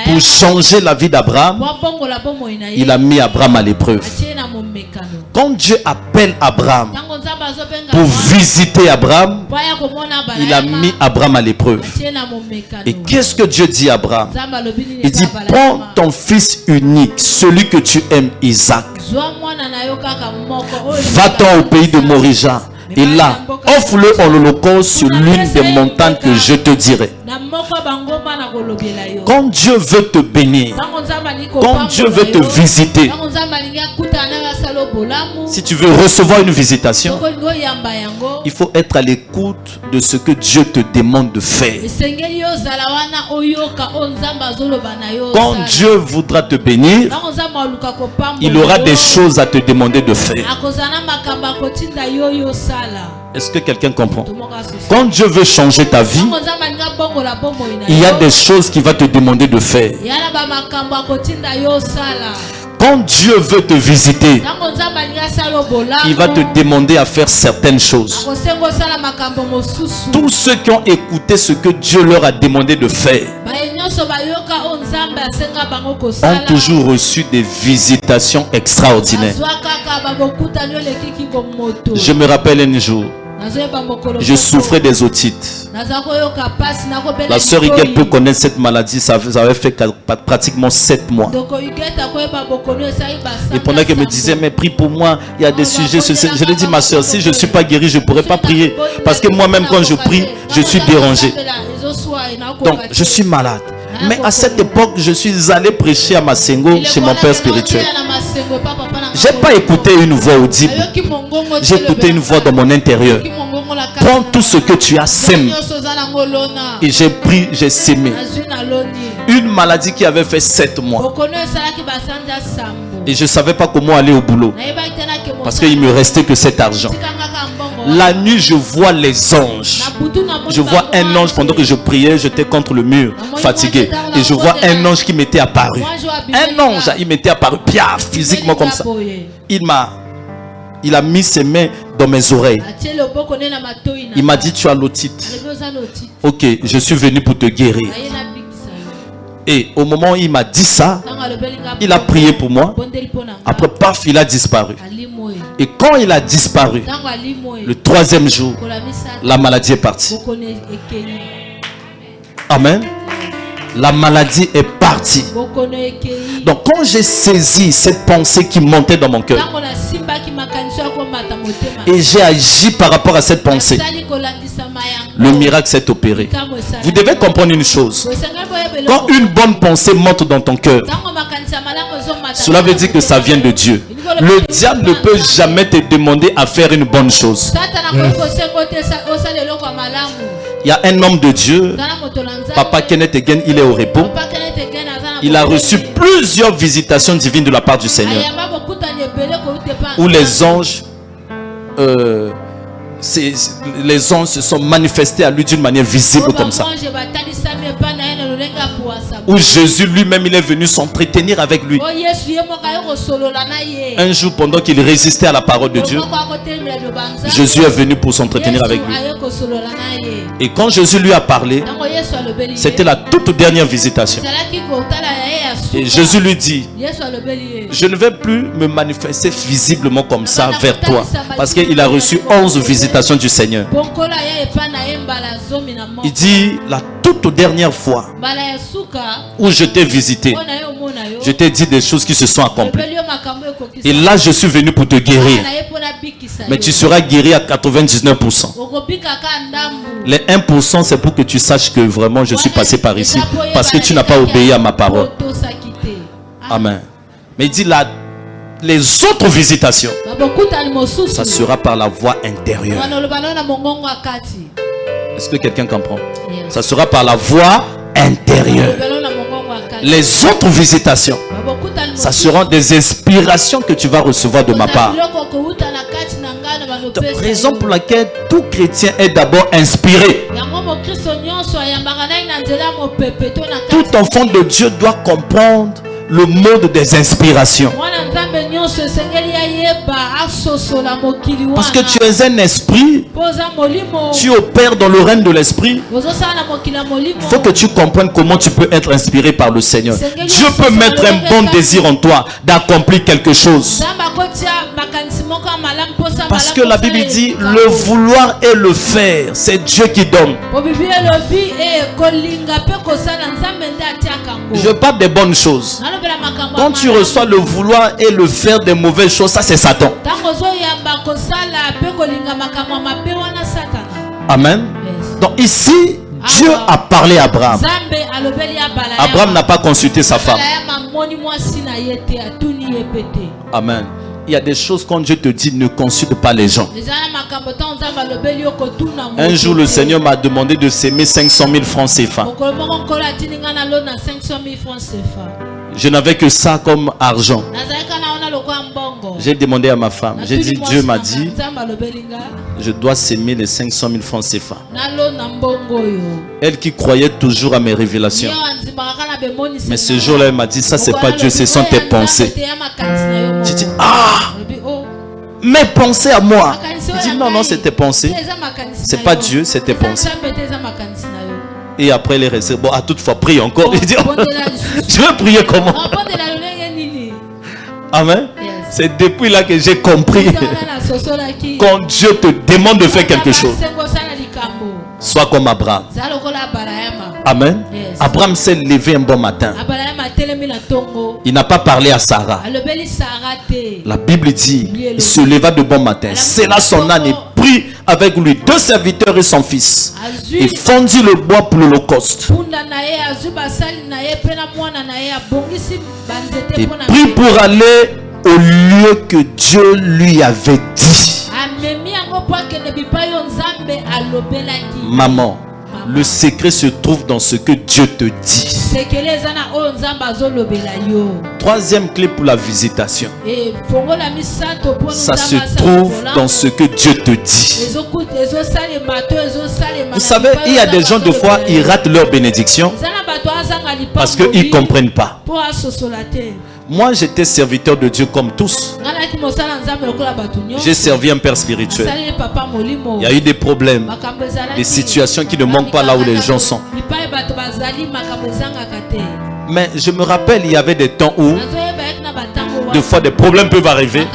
pour changer la vie d'Abraham, il a mis Abraham à l'épreuve. Quand Dieu appelle Abraham pour visiter Abraham, il a mis Abraham à l'épreuve. Et qu'est-ce que Dieu dit à Abraham? Il dit prends ton fils unique, celui que tu aimes, Isaac. Va-t'en au pays de Morija. Et là, offre-le en holocauste sur l'une des montagnes que je te dirai. Quand Dieu veut te bénir, quand Dieu veut te visiter, si tu veux recevoir une visitation, il faut être à l'écoute de ce que Dieu te demande de faire. Quand Dieu voudra te bénir, il aura des choses à te demander de faire. Est-ce que quelqu'un comprend? Quand Dieu veut changer ta vie, il y a des choses qu'il va te demander de faire. Quand Dieu veut te visiter, il va te demander à faire certaines choses. Tous ceux qui ont écouté ce que Dieu leur a demandé de faire ont toujours reçu des visitations extraordinaires. Je me rappelle un jour, je souffrais des otites. La sœur Higuel peut connaître cette maladie. Ça avait fait pratiquement 7 mois. Et pendant qu'elle me disait mais prie pour moi, il y a des sujets. Je lui ai dit ma sœur, si je ne suis pas guéri, je ne pourrais pas prier. Parce que moi-même quand je prie, je suis dérangé. Donc je suis malade. Mais à cette époque, je suis allé prêcher à Masengo chez mon père spirituel. Je n'ai pas écouté une voix audible. J'ai écouté une voix dans mon intérieur. Prends tout ce que tu as, sème. Et j'ai pris, j'ai sémé. Une maladie qui avait fait 7 mois. Et je ne savais pas comment aller au boulot. Parce qu'il ne me restait que cet argent. La nuit, je vois les anges. Je vois un ange pendant que je priais, j'étais contre le mur, fatigué. Et je vois un ange qui m'était apparu. Un ange, il m'était apparu, piaf, physiquement comme ça. Il a mis ses mains dans mes oreilles. Il m'a dit, tu as l'otite. Ok, je suis venu pour te guérir. Et au moment où il m'a dit ça, il a prié pour moi. Après, paf, il a disparu. Et quand il a disparu, le 3e jour, la maladie est partie. Amen. La maladie est partie. Donc quand j'ai saisi cette pensée qui montait dans mon cœur et j'ai agi par rapport à cette pensée, le miracle s'est opéré. Vous devez comprendre une chose. Quand une bonne pensée monte dans ton cœur, cela veut dire que ça vient de Dieu. Le diable ne peut jamais te demander à faire une bonne chose. Il y a un homme de Dieu, Papa Kenneth Hagin, il est au repos. Il a reçu plusieurs visitations divines de la part du Seigneur, où les anges les anges se sont manifestés à lui d'une manière visible comme ça. Où Jésus lui-même il est venu s'entretenir avec lui. Un jour pendant qu'il résistait à la parole de Dieu, Jésus est venu pour s'entretenir avec lui. Et quand Jésus lui a parlé, c'était la toute dernière visitation. Et Jésus lui dit, je ne vais plus me manifester visiblement comme ça vers toi, parce qu'il a reçu 11 visitations du Seigneur. Il dit, la toute dernière fois où je t'ai visité, je t'ai dit des choses qui se sont accomplies. Et là, je suis venu pour te guérir. Mais tu seras guéri à 99%. Les 1%, c'est pour que tu saches que vraiment je suis passé par ici. Parce que tu n'as pas obéi à ma parole. Amen. Mais il dit là, les autres visitations, ça sera par la voie intérieure. Est-ce que quelqu'un comprend? Ça sera par la voie intérieure. Les autres visitations, ça seront des inspirations que tu vas recevoir de ma part. Raison pour laquelle tout chrétien est d'abord inspiré. Tout enfant de Dieu doit comprendre le mode des inspirations. Parce que tu es un esprit, tu opères dans le règne de l'esprit. Il faut que tu comprennes comment tu peux être inspiré par le Seigneur. Dieu peut mettre un bon désir en toi d'accomplir quelque chose. Parce que la Bible dit le vouloir et le faire, c'est Dieu qui donne. Je parle des bonnes choses. Quand tu reçois le vouloir et le faire des mauvaises choses, ça c'est Satan. Amen. Donc ici, Dieu a parlé à Abraham. Abraham n'a pas consulté sa femme. Amen. Il y a des choses quand Dieu te dit ne consulte pas les gens. Un jour le Seigneur m'a demandé de s'aimer 500 000 francs CFA. Je n'avais que ça comme argent. J'ai demandé à ma femme. J'ai dit, Dieu m'a dit, je dois s'aimer les 500 000 francs CFA. Elle qui croyait toujours à mes révélations. Mais ce jour-là, elle m'a dit, ça c'est pas Dieu, ce sont tes pensées. J'ai dit, ah, mes pensées à moi. J'ai dit, non, non, c'est tes pensées. C'est pas Dieu, c'est tes pensées. Et après, elle est restée. Bon, à toutefois, prie encore. Il dit, je vais prier comment? Amen. C'est depuis là que j'ai compris. Quand Dieu te demande de faire quelque chose, sois comme Abraham. Amen. Abraham s'est levé un bon matin. Il n'a pas parlé à Sarah. La Bible dit, il se leva de bon matin. C'est là son âne et prit avec lui 2 serviteurs et son fils. Et fondit le bois pour l'holocauste. Et prit pour aller au lieu que Dieu lui avait dit. Maman, le secret se trouve dans ce que Dieu te dit. Troisième clé pour la visitation. Ça se trouve dans ce que Dieu te dit. Vous savez, il y a des gens de fois, ils ratent leur bénédiction parce qu'ils ne comprennent pas. Moi, j'étais serviteur de Dieu comme tous. J'ai servi un père spirituel. Il y a eu des problèmes, des situations qui ne manquent pas là où les gens sont. Mais je me rappelle, il y avait des temps où, des fois, des problèmes peuvent arriver.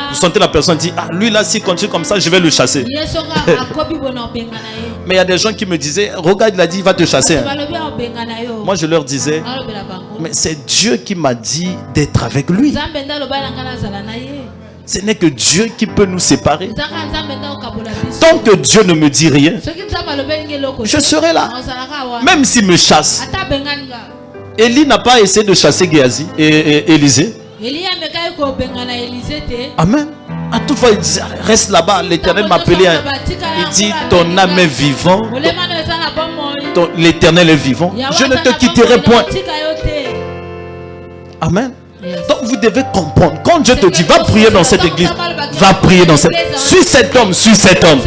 Vous sentez la personne dit, ah, lui là, s'il continue comme ça, je vais le chasser. Mais il y a des gens qui me disaient, regarde, il a dit, il va te chasser. Moi, je leur disais, mais c'est Dieu qui m'a dit d'être avec lui. Ce n'est que Dieu qui peut nous séparer. Tant que Dieu ne me dit rien, je serai là. Même s'il me chasse. Élie n'a pas essayé de chasser Géasi et Élisée. Amen. À toute fois, il dit, reste là-bas. L'Éternel m'a appelé. Il dit, ton âme est vivant. L'Éternel est vivant. Je ne te quitterai point. Amen. Donc vous devez comprendre. Quand Dieu te dit, va prier dans cette église, va prier dans cette... Suis cet homme, suis cet homme.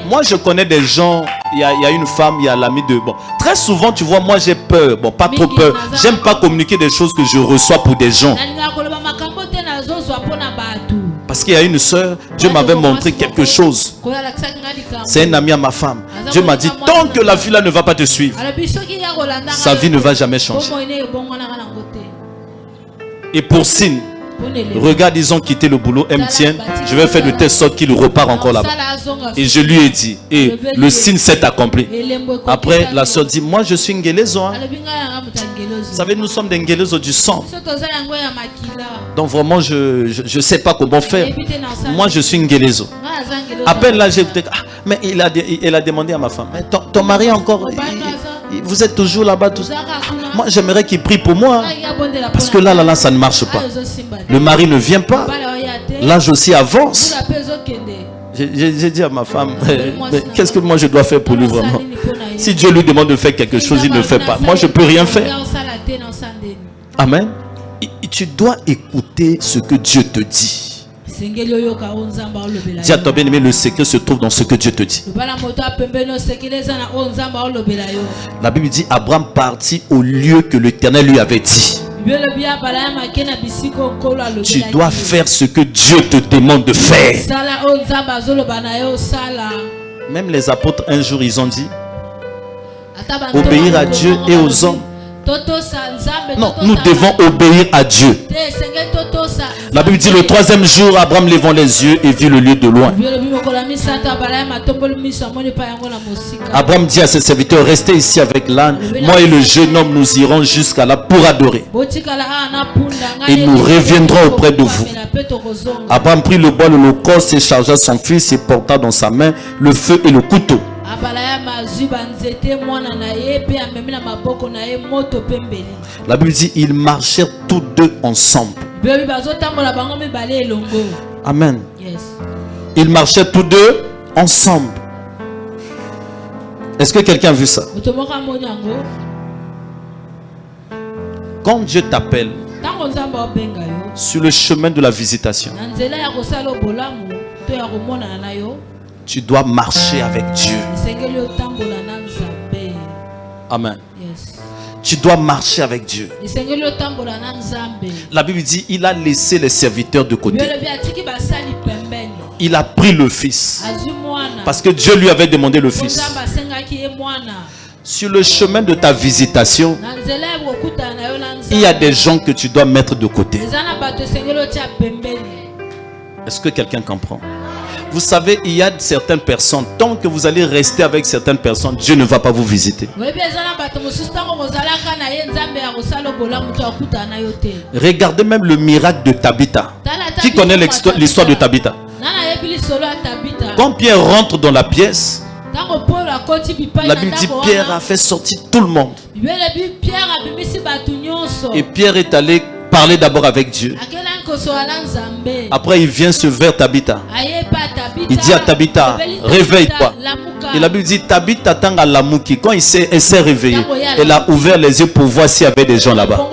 Moi je connais des gens, il y a une femme, il y a l'ami de... Bon, très souvent tu vois, moi j'ai peur, bon pas trop peur. J'aime pas communiquer des choses que je reçois pour des gens. Parce qu'il y a une soeur, Dieu m'avait montré quelque chose. C'est un ami à ma femme. Dieu m'a dit, tant que la fille là ne va pas te suivre, sa vie ne va jamais changer. Et pour signe, regarde, ils ont quitté le boulot, MTN. Je vais faire de telle sorte qu'il repart encore là-bas. Et je lui ai dit, et le signe s'est accompli. Après, la soeur dit, moi je suis Ngelezo. Hein. Vous savez, nous sommes des Ngelezo du sang. Donc vraiment, je sais pas comment faire. Moi je suis Ngelezo. Après là, j'ai dit, ah, mais il a demandé à ma femme, mais ton mari encore, vous êtes toujours là-bas. Moi j'aimerais qu'il prie pour moi. Parce que là, ça ne marche pas. Le mari ne vient pas. L'âge aussi avance. J'ai dit à ma femme, mais qu'est-ce que moi je dois faire pour lui vraiment? Si Dieu lui demande de faire quelque chose, il ne fait pas. Moi je ne peux rien faire. Amen. Et tu dois écouter ce que Dieu te dit. Dis à ton bien-aimé, le secret se trouve dans ce que Dieu te dit. La Bible dit, Abraham partit au lieu que l'Éternel lui avait dit. Tu dois faire ce que Dieu te demande de faire. Même les apôtres un jour ils ont dit, obéir à Dieu et aux hommes. Non, nous devons obéir à Dieu. La Bible dit, le troisième jour, Abraham levant les yeux et vit le lieu de loin. Abraham dit à ses serviteurs, restez ici avec l'âne. Moi et le jeune homme, nous irons jusqu'à là pour adorer. Et nous reviendrons auprès de vous. Abraham prit le bois de l'holocauste et chargea son fils et porta dans sa main le feu et le couteau. La Bible dit, ils marchèrent tous deux ensemble. Amen. Ils marchaient tous deux ensemble. Est-ce que quelqu'un a vu ça? Quand Dieu t'appelle sur le chemin de la visitation, tu dois marcher avec Dieu. Amen. Tu dois marcher avec Dieu. La Bible dit, il a laissé les serviteurs de côté. Il a pris le fils. Parce que Dieu lui avait demandé le fils. Sur le chemin de ta visitation, il y a des gens que tu dois mettre de côté. Est-ce que quelqu'un comprend? Vous savez, il y a certaines personnes, tant que vous allez rester avec certaines personnes, Dieu ne va pas vous visiter. Regardez même le miracle de Tabitha. Qui connaît l'histoire de Tabitha? Quand Pierre rentre dans la pièce, la Bible dit Pierre a fait sortir tout le monde. Et Pierre est allé parler d'abord avec Dieu. Après il vient se vers Tabitha. Il dit à Tabitha, réveille-toi. Et la Bible dit Tabitha tanga lamuki. Quand elle s'est réveillée, elle a ouvert les yeux pour voir s'il y avait des gens là-bas.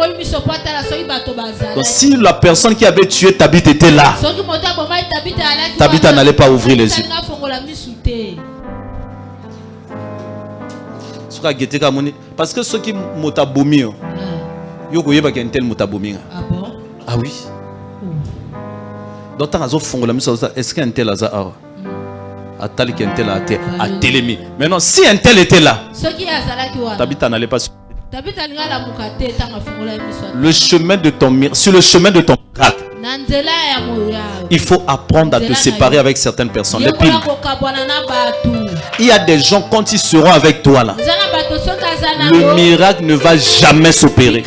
Donc si la personne qui avait tué Tabitha était là, Tabitha n'allait pas ouvrir les yeux. Parce que ceux qui motaboumi, ah oui. Donc est-ce qu'un tel a télémi? Maintenant si un tel était là, Tabitha n'allait pas. Le chemin de ton miracle, sur le chemin de ton miracle, il faut apprendre à te séparer avec certaines personnes. Les piles. Il y a des gens, quand ils seront avec toi là, le miracle ne va jamais s'opérer.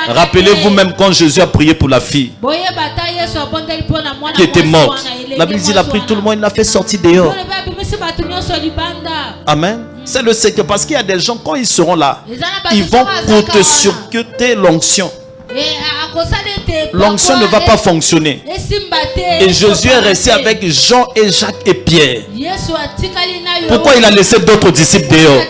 Rappelez-vous même quand Jésus a prié pour la fille qui était morte. La Bible dit, il a pris tout le monde, il l'a fait sortir dehors. Amen. C'est le secret, parce qu'il y a des gens, quand ils seront là, ils vont court-circuiter l'onction. L'onction ne va pas fonctionner. Et Jésus est resté avec Jean et Jacques et Pierre. Pourquoi il a laissé d'autres disciples dehors?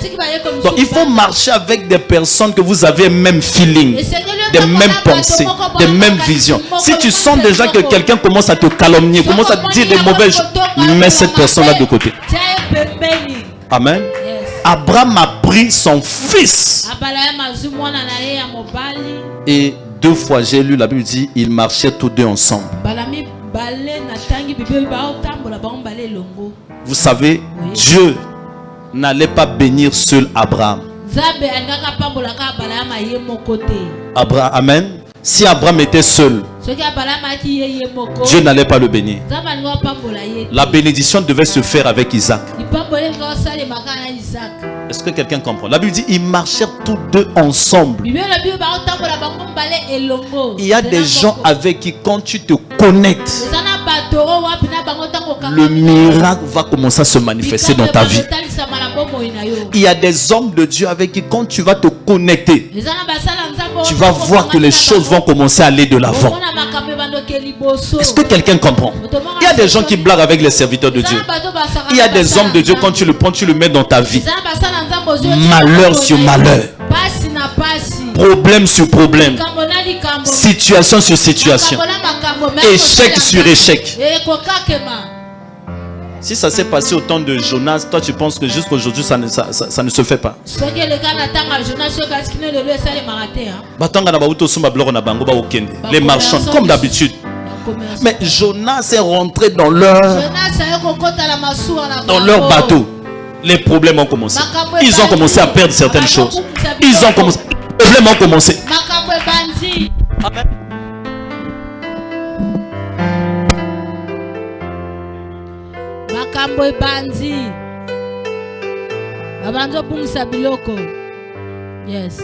Donc il faut marcher avec des personnes que vous avez même feeling. des mêmes pensées, des mêmes visions. Si tu sens déjà que quelqu'un commence à te calomnier, commence à te dire des mauvaises choses, mets cette personne-là de côté. Amen. Abraham a pris son fils. Et 2 fois, j'ai lu la Bible dit, ils marchaient tous deux ensemble. Vous savez, Dieu n'allait pas bénir seul Abraham. Amen. Si Abraham était seul, Dieu n'allait pas le bénir. La bénédiction devait se faire avec Isaac. Est-ce que quelqu'un comprend? La Bible dit ils marchèrent tous deux ensemble. Il y a des gens avec qui quand tu te connectes, le miracle va commencer à se manifester dans ta vie. Il y a des hommes de Dieu avec qui quand tu vas te connecter, tu vas voir que les choses vont commencer à aller de l'avant. Est-ce que quelqu'un comprend? Il y a des gens qui blaguent avec les serviteurs de Dieu. Il y a des hommes de Dieu, quand tu le prends, tu le mets dans ta vie. Malheur sur malheur. Problème sur problème. Situation sur situation. Échec sur échec. Si ça s'est passé au temps de Jonas, toi tu penses que jusqu'à aujourd'hui ça ne se fait pas. Les marchands, comme d'habitude. Mais Jonas est rentré dans leur bateau. Les problèmes ont commencé. Ils ont commencé à perdre certaines choses. Les problèmes ont commencé. Amen. Makambo ebandi babanzo bungisa biloko. Yes.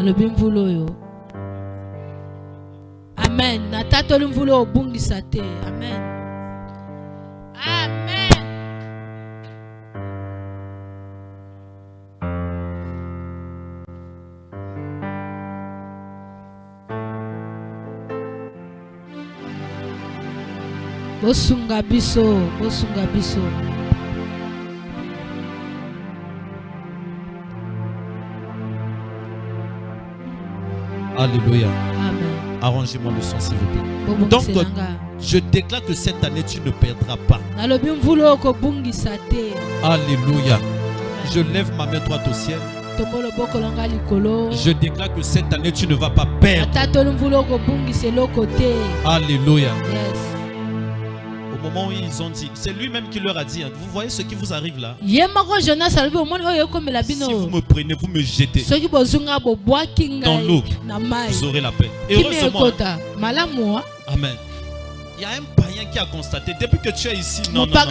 Alobi mvulo yo. Amen. Natatoli mvulo obungisa te. Amen. Amen. Bosunga biso, bosunga biso. Alléluia. Amen. Arrangez-moi le son s'il vous plaît. Donc, je déclare que cette année tu ne perdras pas. Alléluia. Je lève ma main droite au ciel. Je déclare que cette année tu ne vas pas perdre. Alléluia. Yes. Au moment où ils ont dit, c'est lui-même qui leur a dit, vous voyez ce qui vous arrive là? Si vous me prenez, vous me jetez dans l'eau, vous aurez la paix. Heureusement. Amen. Il y a un païen qui a constaté, depuis que tu es ici, non. Tu dois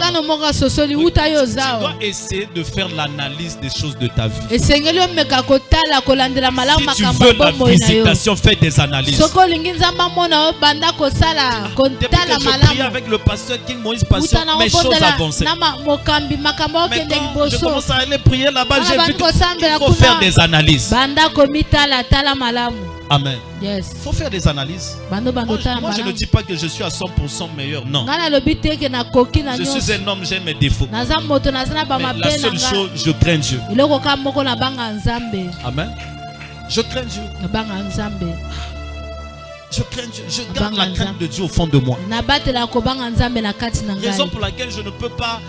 essayer de faire l'analyse des choses de ta vie. Si tu veux la visitation, fais des analyses. Depuis que je prie avec le pasteur King Moïse Passion, mes choses avançaient. Mais quand je commence à aller prier là-bas, j'ai vu qu'il faut faire des analyses. Amen. Yes. Il faut faire des analyses. Moi, je ne dis pas que je suis à 100% meilleur, non. Je suis un homme, j'ai mes défauts. Mais la seule chose, je crains Dieu. Amen. Je crains Dieu. Je crains Dieu. Je garde la crainte de Dieu au fond de moi. Raison pour laquelle je ne peux pas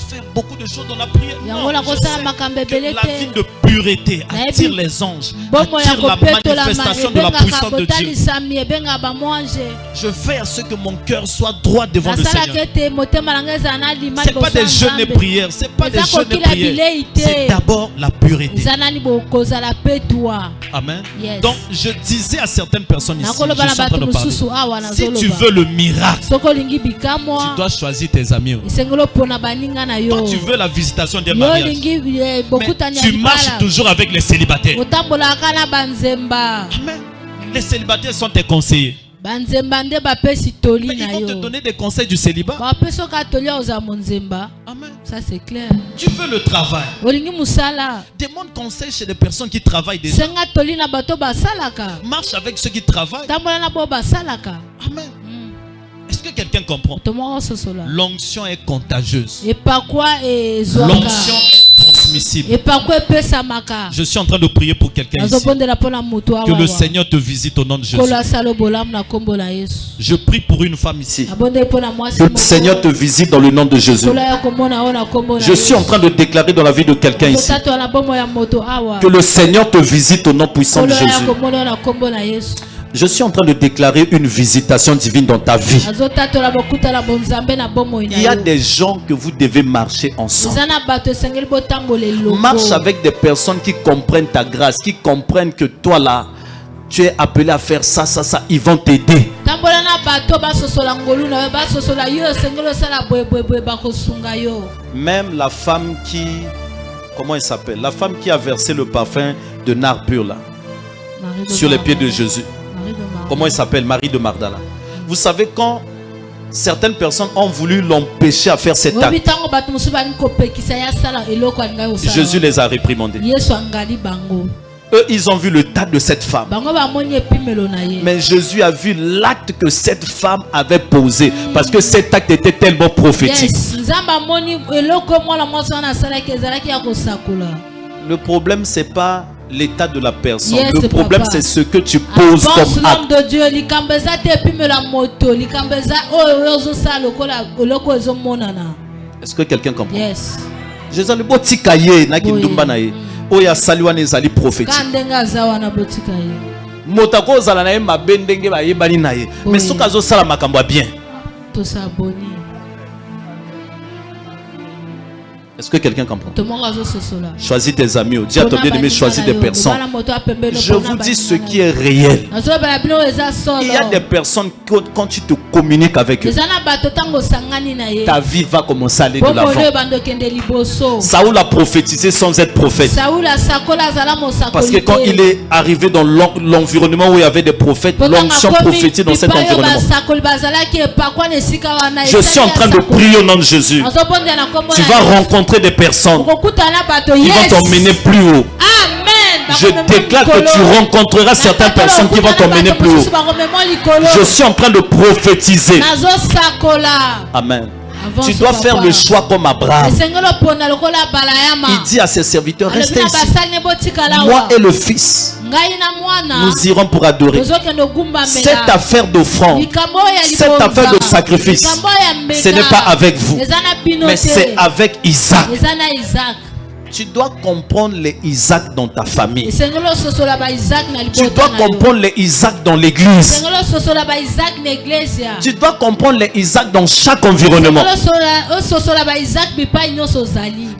faire beaucoup de choses dans la prière. Non, je sais que la vie de pureté attire les anges, attire la manifestation de la puissance de Dieu. Je fais à ce que mon cœur soit droit devant le Seigneur. Ce n'est pas des jeûnes et prières, ce n'est pas des jeûnes et prières. C'est d'abord la pureté. Amen. Yes. Donc je disais à certaines personnes ici, je suis en train de parler, si tu veux le miracle, tu dois choisir tes amis. Toi tu veux la visitation des mariages, mais tu marches toujours avec les célibataires. Amen. Les célibataires sont tes conseillers. Mais ils vont te donner des conseils du célibat. Amen. Ça c'est clair. Tu veux le travail. Demande conseil chez des personnes qui travaillent déjà. Marche avec ceux qui travaillent. Amen. Est-ce que quelqu'un comprend? L'onction est contagieuse. L'onction est transmissible. transmissible. Et par quoi peut ça maka? Je suis en train de prier pour quelqu'un ici. Que le Seigneur te visite au nom de Jésus. Je prie pour une femme ici. Que le Seigneur te visite dans le nom de Jésus. Je suis en train de déclarer dans la vie de quelqu'un ici. Que le Seigneur te visite au nom puissant de Jésus. Je suis en train de déclarer une visitation divine dans ta vie. Il y a des gens que vous devez marcher ensemble. Marche avec des personnes qui comprennent ta grâce, qui comprennent que toi là, tu es appelé à faire ça, ça, ça. Ils vont t'aider. Même la femme qui... Comment elle s'appelle? La femme qui a versé le parfum de nard pur là, sur les pieds de Jésus. Comment il s'appelle? Marie de Magdala. Vous savez, quand certaines personnes ont voulu l'empêcher à faire cet acte, Jésus les a réprimandés. Eux, ils ont vu le tas de cette femme. Mais Jésus a vu l'acte que cette femme avait posé. Parce que cet acte était tellement prophétique. Le problème, c'est pas l'état de la personne. Yes, le problème, papa. c'est ce que tu poses comme acte. De Dieu, est-ce que quelqu'un comprend? yes. Jésus a le beau tikaye, na kindumba na ye. Oya saliwa ezali prophétique. Motako zala na ye mabendenge ba yebani na ye. Mais soka zo sala makambo bien. Est-ce que quelqu'un comprend? Choisis tes amis. Dis à ton bien-aimé, choisis des personnes. Je vous dis ce qui est réel. Il y a des personnes que quand tu te communiques avec eux, ta vie va commencer à aller de l'avant. Saoul a prophétisé sans être prophète. Parce que quand il est arrivé dans l'environnement où il y avait des prophètes, l'onction prophétique dans cet environnement. Je suis en train de prier au nom de Jésus. Tu vas rencontrer des personnes qui vont t'emmener plus haut. Je déclare que tu rencontreras certaines personnes qui vont t'emmener plus haut. Je suis en train de prophétiser. Amen. Tu dois faire le choix comme Abraham. Il dit à ses serviteurs, restez ici. Moi et le fils, nous irons pour adorer. Cette affaire d'offrande, cette affaire de sacrifice, ce n'est pas avec vous, mais c'est avec Isaac. Tu dois comprendre les Isaac dans ta famille. Tu dois comprendre les Isaac dans l'église. Tu dois comprendre les Isaac dans chaque environnement.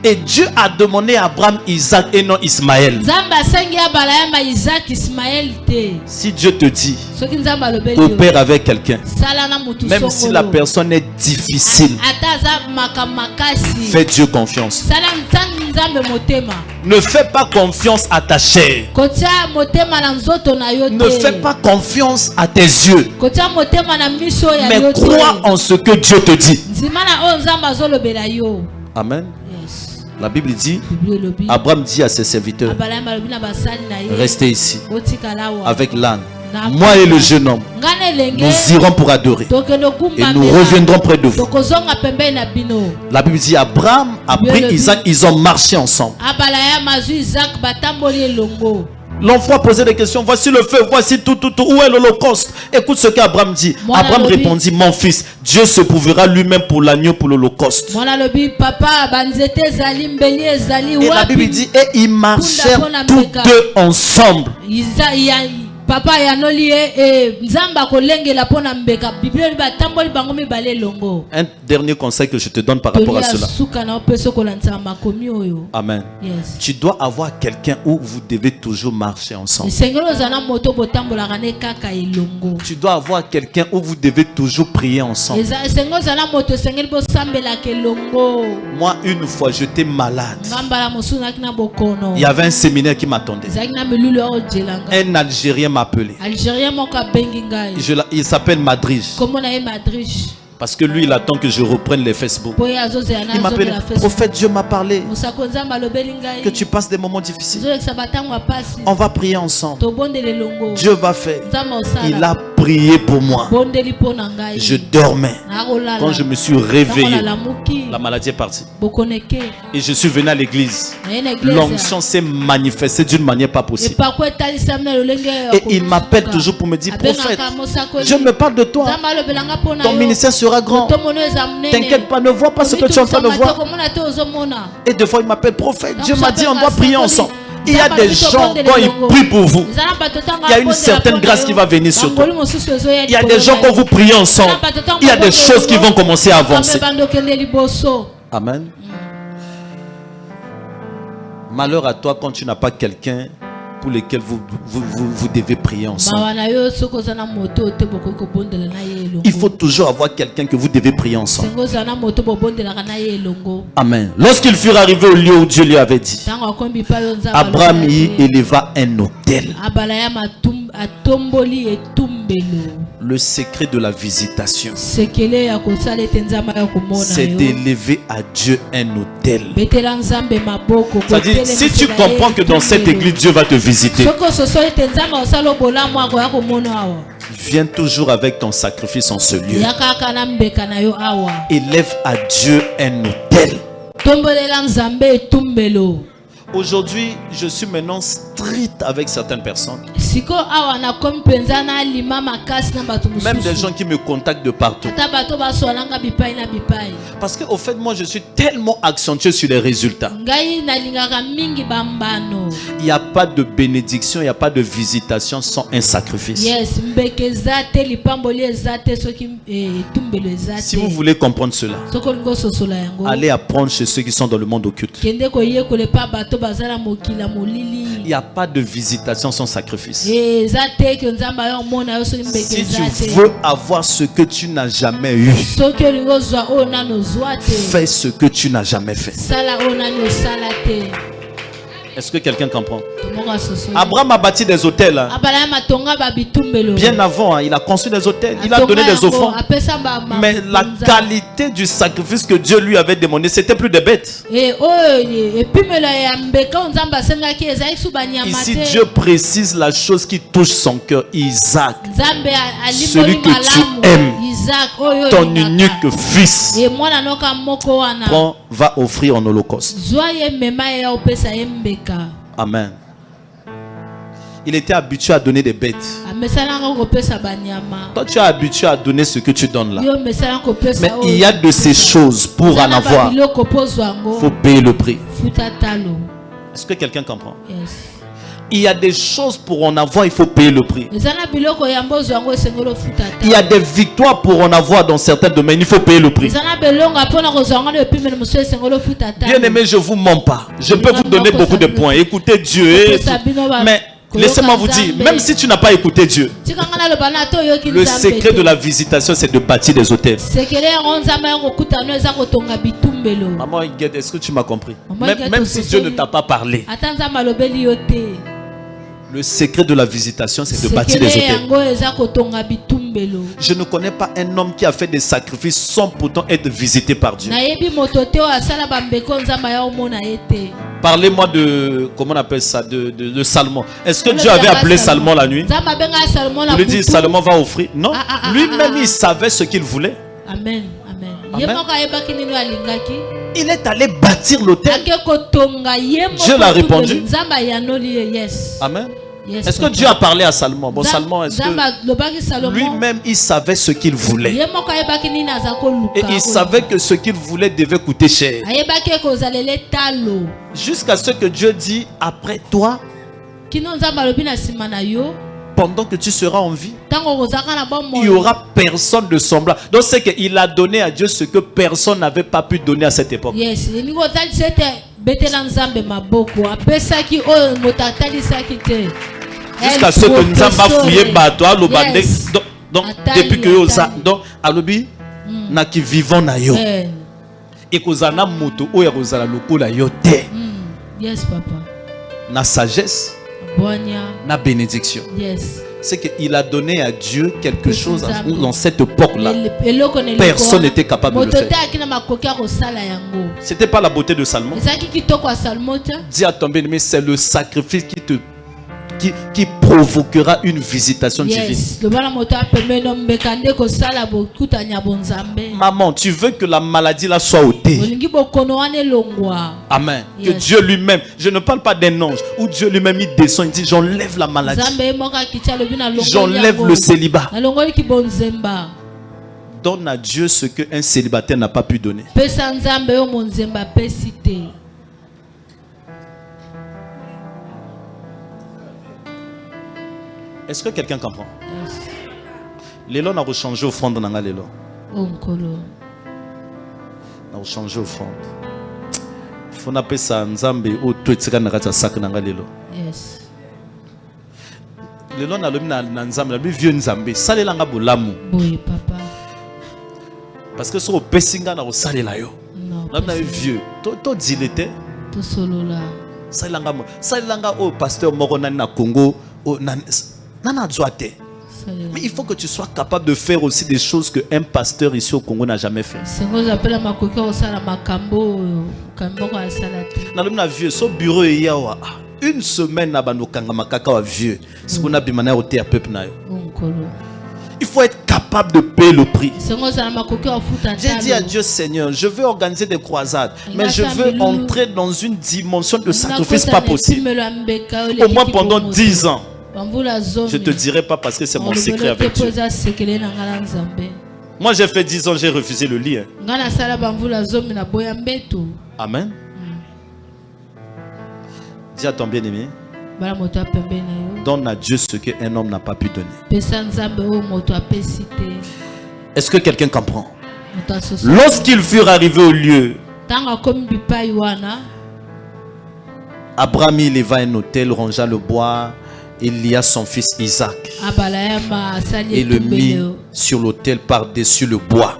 Et Dieu a demandé à Abraham Isaac et non Ismaël. Si Dieu te dit, coopère avec quelqu'un, même si la personne est difficile, fais Dieu confiance. Ne fais pas confiance à ta chair. Ne fais pas confiance à tes yeux. Mais crois en ce que Dieu te dit. Amen. La Bible dit, Abraham dit à ses serviteurs, restez ici avec l'âne. Moi et le jeune homme, nous irons pour adorer et nous reviendrons près de vous. La Bible dit, Abraham a pris Isaac, ils ont marché ensemble. L'enfant a posé des questions. Voici le feu, voici tout. Où est l'Holocauste? Écoute ce qu'Abraham dit. Abraham répondit, mon fils, Dieu se prouvera lui-même pour l'agneau, pour l'Holocauste. Et la Bible dit, et ils marchèrent tous deux ensemble. Papa yanoli nzamba kolengela pona mbeka bible batamboli bango mibale longo. Un dernier conseil que je te donne par rapport à cela. Amen. Yes. Tu dois avoir quelqu'un où vous devez toujours marcher ensemble. Tu dois avoir quelqu'un où vous devez toujours prier ensemble. Moi, une fois, j'étais malade. Il y avait un séminaire qui m'attendait. Un Algérien m'a appelé. Il s'appelle Madrige. Parce que lui, il attend que je reprenne les Facebook. Il m'appelle, prophète, Dieu m'a parlé que tu passes des moments difficiles. On va prier ensemble. Dieu va faire. Il a prié. prié pour moi. Je dormais. Quand je me suis réveillé, la maladie est partie. Et je suis venu à l'église. L'onction s'est manifestée d'une manière pas possible. Et il m'appelle toujours pour me dire, prophète, je me parle de toi. Ton ministère sera grand. T'inquiète pas, ne vois pas ce que tu es en train de voir. Et des fois il m'appelle, prophète, Dieu m'a dit on doit prier ensemble. Il y a des gens, quand ils prient pour vous, il y a une certaine grâce qui va venir sur toi. Il y a des gens, quand vous priez ensemble, il y a des choses qui vont commencer à avancer. Amen. Malheur à toi quand tu n'as pas quelqu'un pour lequel vous devez prier ensemble. Il faut toujours avoir quelqu'un que vous devez prier ensemble. Amen. Lorsqu'ils furent arrivés au lieu où Dieu lui avait dit, Abraham y éleva un autel. Le secret de la visitation, c'est d'élever à Dieu un autel. C'est-à-dire, si tu comprends que dans cette église, Dieu va te visiter, viens toujours avec ton sacrifice en ce lieu. Élève à Dieu un autel. Aujourd'hui, je suis maintenant strict avec certaines personnes. Même des gens qui me contactent de partout. Parce qu'au fait, moi, je suis tellement accentué sur les résultats. Il n'y a pas de bénédiction, il n'y a pas de visitation sans un sacrifice. Si vous voulez comprendre cela, allez apprendre chez ceux qui sont dans le monde occulte. Il n'y a pas de visitation sans sacrifice. Si tu veux avoir ce que tu n'as jamais eu, fais ce que tu n'as jamais fait. Est-ce que quelqu'un comprend? Abraham a bâti des hôtels. Bien avant, il a construit des hôtels. Il a donné des offrandes. Mais la qualité du sacrifice que Dieu lui avait demandé, c'était plus des bêtes. Ici, Dieu précise la chose qui touche son cœur. Isaac, celui que tu aimes, ton unique fils, prends, va offrir en holocauste. Amen. Il était habitué à donner des bêtes. Toi, tu es habitué à donner ce que tu donnes là. Mais il y a de ces choses pour en avoir. Il faut payer le prix. Est-ce que quelqu'un comprend? Il y a des choses pour en avoir, il faut payer le prix. Il y a des victoires pour en avoir dans certains domaines, il faut payer le prix. Bien aimé, je ne vous mens pas. Je peux vous donner beaucoup de points. Écoutez Dieu. Mais laissez-moi vous dire, même si tu n'as pas écouté Dieu, le secret de la visitation, c'est de bâtir des hôtels. Maman, est-ce que tu m'as compris? Même si Dieu ne t'a pas parlé, le secret de la visitation, c'est de bâtir des hôtels. Je ne connais pas un homme qui a fait des sacrifices sans pourtant être visité par Dieu. Parlez-moi de, comment on appelle ça, de Salomon. Est-ce que Dieu avait appelé Salomon la nuit? Il lui dit, Salomon va offrir. Non, lui-même il savait ce qu'il voulait. Amen. Amen. Il est allé bâtir l'autel. Dieu l'a répondu. Amen. Est-ce que Dieu a parlé à Salomon? Bon, Salomon, est-ce que lui-même il savait ce qu'il voulait? Et il savait que ce qu'il voulait devait coûter cher. Jusqu'à ce que Dieu dit, après toi, pendant que tu seras en vie, il n'y aura personne de semblable. Donc c'est qu'il a donné à Dieu ce que personne n'avait pas pu donner à cette époque. Jusqu'à ce que nous avons fouillé bateau, donc depuis que donc alobi na ki vivant na yo et kozana moto oya kozala lokola yo te. Yes papa. Na sagesse, na bénédiction. Yes. C'est qu'il a donné à Dieu quelque chose dans cette époque-là. Personne n'était capable de le faire. C'était pas la beauté de Salomon. Dis à ton bien-aimé, c'est le sacrifice qui te qui provoquera une visitation divine. Yes. Le bala moto apembe no mbekande ko sala bokutanya bonzambe. Maman, tu veux que la maladie là soit ôtée. Olingi bokono wane longwa. Amen. Que Yes. Dieu lui-même, je ne parle pas d'un ange, où Dieu lui-même il descend, il dit j'enlève la maladie. Zambe moka kitia lobi na longwa. J'enlève le célibat. Na longwa ki bonzemba. Donne à Dieu ce qu'un célibataire n'a pas pu donner. Pesa nzambe yo monzemba pesite. Est-ce que quelqu'un comprend? Yes. L'élo n'a pas changé offrande dans l'élo. Onkolo. N'a pas changé offrande. Faut n'appeler ça nzambe au tout etika na kati sac dans l'élo. Yes. L'élo n'a lobi na nzambe, na vieux nzambe. Salela nga bolamu. Boy papa. Parce que sur au pesinga na salela yo. Non. Na vieux. To dilete. To solo là. Salela nga au pasteur moko na Congo o nana zoate. Mais il faut que tu sois capable de faire aussi des choses qu'un pasteur ici au Congo n'a jamais fait. Na vieux, so bureau yawa. Une semaine na bando kangama kaka vieux. Ce qu'on a bimana au théâtre peuple na yo. Il faut être capable de payer le prix. J'ai dit à Dieu Seigneur, je veux organiser des croisades, mais je veux entrer dans une dimension de sacrifice pas possible. Au moins pendant 10 ans. Je ne te dirai pas parce que c'est mon secret avec Dieu. Moi j'ai fait 10 ans, j'ai refusé le lit. Amen. Dis à ton bien-aimé, donne à Dieu ce qu'un homme n'a pas pu donner. Est-ce que quelqu'un comprend? Lorsqu'ils furent arrivés au lieu, Abraham il va à un hôtel, rangea le bois, il lia son fils Isaac et le mit sur l'autel par-dessus le bois.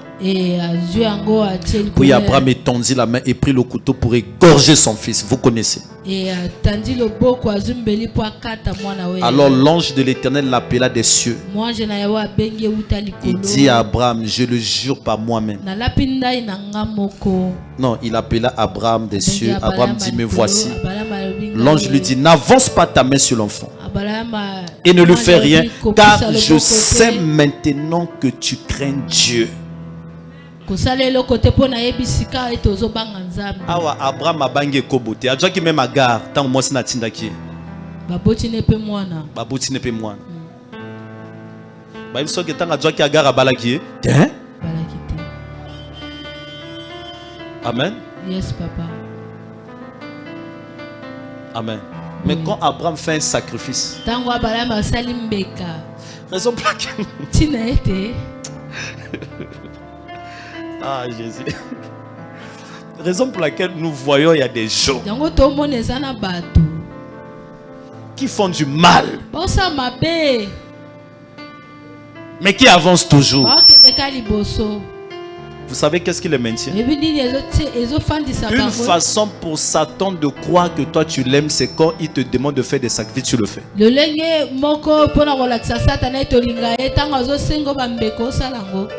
Puis Abraham étendit la main et prit le couteau pour égorger son fils. Vous connaissez. Alors l'ange de l'Éternel l'appela des cieux. Il dit à Abraham, je le jure par moi-même. Non, il appela Abraham des cieux. Abraham dit, me voici. L'ange lui dit, n'avance pas ta main sur l'enfant et ne lui fais rien, car je sais maintenant que tu crains Dieu. Awa Abraham a bangé kobote. Adja ki même agar tant moi sina tinda ki. Baboti ne pe mwana. Baboti ne pe mwana. Ba biso ke tant adja ki agar abalaki. Hein? Balaki te. Amen. Yes papa. Amen. Mais quand Abraham fait un sacrifice. Tango Abraham asali mbeka. Raison pour laquelle. Tina ete. Ah Jésus. Raison pour laquelle nous voyons il y a des gens qui font du mal mais qui avancent toujours. Vous savez qu'est-ce qui les maintient? Une façon pour Satan de croire que toi tu l'aimes, c'est quand il te demande de faire des sacrifices, tu le fais.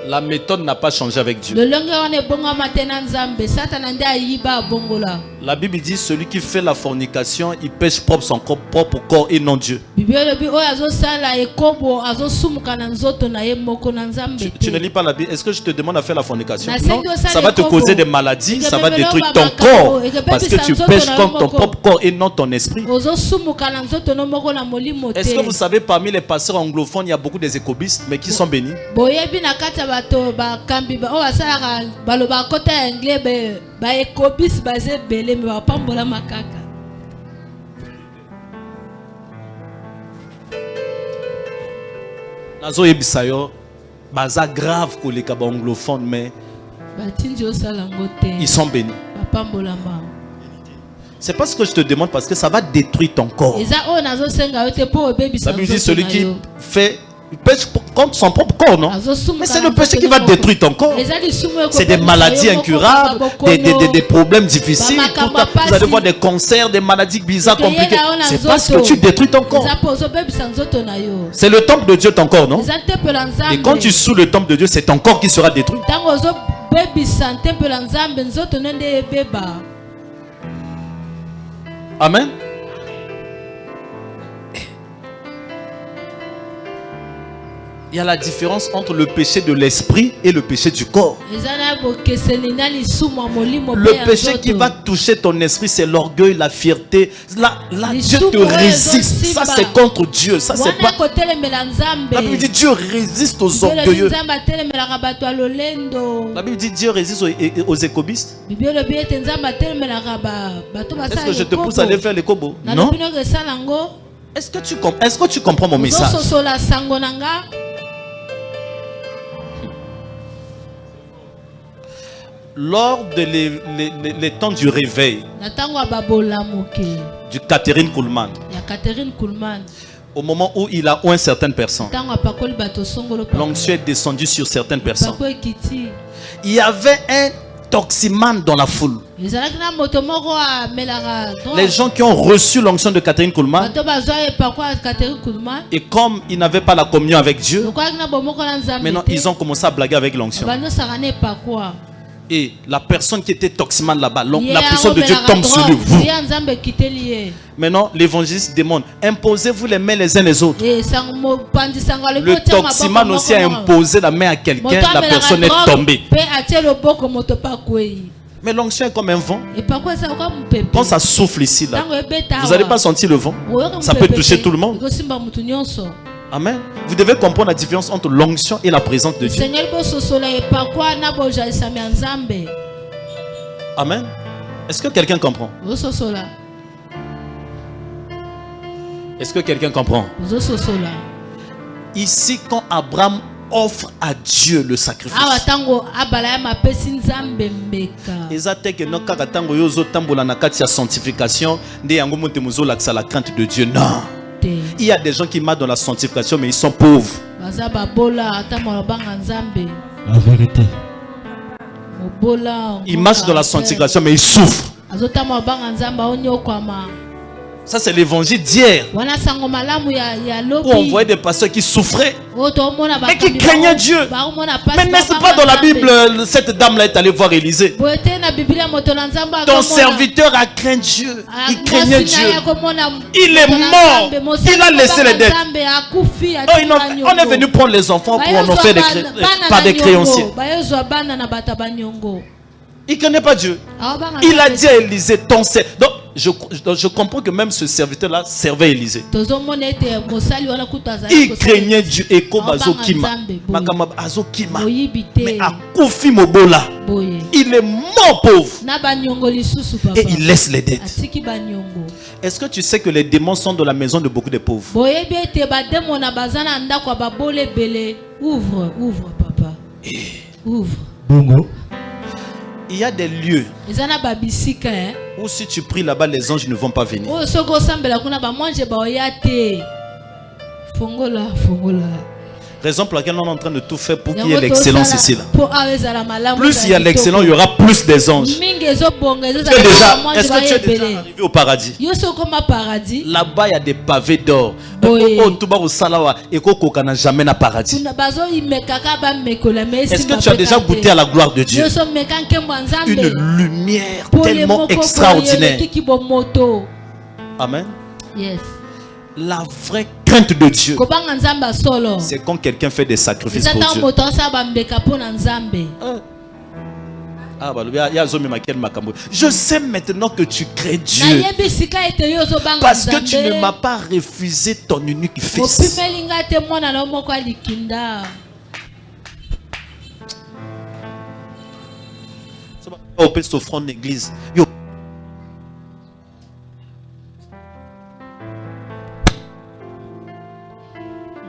La méthode n'a pas changé avec Dieu. La Bible dit celui qui fait la fornication, il pêche propre son propre corps et non Dieu. Tu ne lis pas la Bible. Est-ce que je te demande à faire la fornication? Non, ça va te causer des maladies, ça va détruire ton corps parce que tu pêches comme ton propre corps et non ton esprit. Est-ce que vous savez parmi les pasteurs anglophones il y a beaucoup des écobistes mais qui sont bénis? Nazo yebisayo baza grave ko les anglophones mais ils sont bénis. C'est pas ce que je te demande parce que ça va détruire ton corps. Ça veut dire celui qui fait pêche contre son propre corps, non? Mais c'est le péché qui va détruire ton corps. C'est des maladies incurables, des problèmes difficiles. Vous allez voir des cancers, des maladies bizarres, compliquées. C'est parce que tu détruis ton corps. C'est le temple de Dieu, ton corps, non? Et quand tu sous le temple de Dieu, c'est ton corps qui sera détruit. Amen. Il y a la différence entre le péché de l'esprit et le péché du corps. Le péché qui va toucher ton esprit, c'est l'orgueil, la fierté. Là, Dieu te résiste. Ça, c'est contre Dieu. Ça, c'est pas... La Bible dit Dieu résiste aux orgueilleux. La Bible dit Dieu résiste aux écobistes. Est-ce que je te pousse à aller faire les kobos? Non. Est-ce que tu comprends mon message? Lors de les temps du réveil du Catherine Kuhlman, au moment où il a oint certaines personnes, l'onction est descendue sur certaines personnes. Il y avait un toximane dans la foule. Les gens qui ont reçu l'onction de Catherine Kuhlman, et comme ils n'avaient pas la communion avec Dieu, maintenant ils ont commencé à blaguer avec l'onction. Et la personne qui était toximane là-bas, la puissance de Dieu tombe sur lui. Maintenant, l'évangéliste demande, imposez-vous les mains les uns les autres. Le toximane aussi a imposé la main à quelqu'un, la personne est tombée. Mais l'onction est comme un vent. Quand ça souffle ici, là, vous n'allez pas sentir le vent. Ça peut toucher tout le monde. Amen. Vous devez comprendre la différence entre l'onction et la présence de Dieu. Amen. Est-ce que quelqu'un comprend? Est-ce que quelqu'un comprend? Ici, quand Abraham offre à Dieu le sacrifice, la crainte de Dieu. Non. Il y a des gens qui marchent dans la sanctification, mais ils sont pauvres. La vérité. Ils marchent dans la sanctification, mais ils souffrent. Ça, c'est l'évangile d'hier. Où on voyait des pasteurs qui souffraient, mais qui craignaient Dieu. Mais n'est-ce pas dans la Bible, cette dame-là est allée voir Élisée. Ton serviteur a craint Dieu. Il craignait Dieu. Il est mort. Il a laissé les dettes. On est venu prendre les enfants pour en offrir par des créanciers. Il ne connaît pas Dieu. Il a dit à Élisée, ton serviteur. Donc je comprends que même ce serviteur-là servait Élisée. Il craignait Dieu. Mais à Kofi Mobola, il est mort pauvre. Et il laisse les dettes. Est-ce que tu sais que les démons sont dans la maison de beaucoup de pauvres? Ouvre, papa. Ouvre. Bongo. Il y a des lieux où si tu pries là-bas, les anges ne vont pas venir. Raison pour laquelle on est en train de tout faire pour qu'il y ait l'excellence ici. Là. Plus il y a l'excellence, il y aura plus des anges. Est-ce que tu es déjà arrivé au paradis? Là-bas, il y a des pavés d'or. N'a jamais na paradis. Est-ce que tu as déjà goûté à la gloire de Dieu? Une lumière tellement extraordinaire. Amen. Yes. La vraie crainte de Dieu, c'est quand quelqu'un fait des sacrifices pour Dieu. Je sais maintenant que tu crains Dieu parce que tu ne m'as pas refusé ton unique fils. L'église.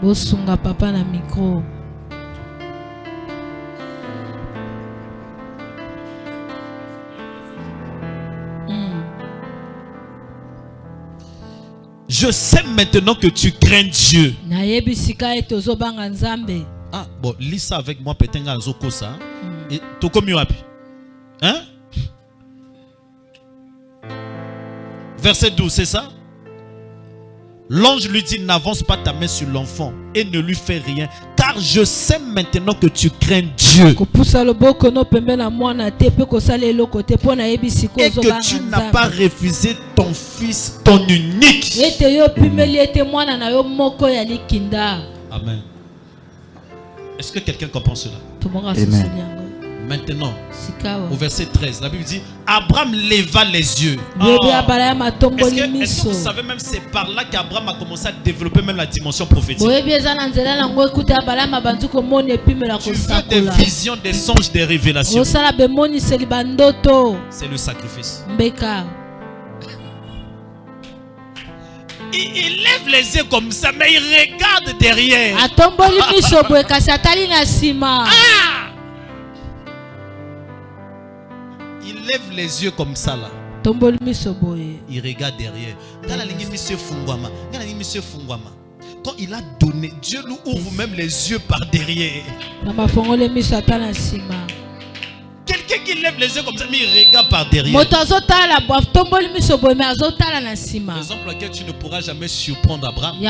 Bosunga papa na micro. Je sais maintenant que tu crains Dieu. Ah bon, lis ça avec moi, peut-être Zoko ça. Et tu comme hein? Verset 12, c'est ça? L'ange lui dit, n'avance pas ta main sur l'enfant et ne lui fais rien, car je sais maintenant que tu crains Dieu. Et que tu n'as pas refusé ton fils, ton unique. Amen. Est-ce que quelqu'un comprend cela? Maintenant, au verset 13, la Bible dit Abraham leva les yeux. Est-ce que vous savez même c'est par là qu'Abraham a commencé à développer même la dimension prophétique? Tu veux des visions, des songes, des révélations? C'est le sacrifice. Il lève les yeux comme ça, mais il regarde derrière. Il lève les yeux comme ça là. Il regarde derrière. Quand il a donné, Dieu nous ouvre même les yeux par derrière. Quelqu'un qui lève les yeux comme ça, mais il regarde par derrière. Raison pour laquelle tu ne pourras jamais surprendre Abraham. Tu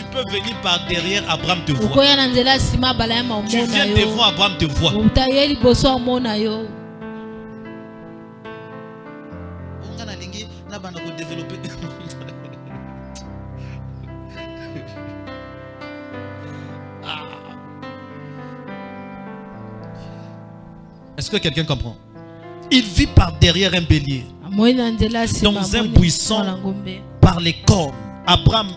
peux venir par derrière, Abraham te voit. Tu viens devant, Abraham te voit. Est-ce que quelqu'un comprend? Il vit par derrière un bélier, dans un buisson, par les cornes. Abraham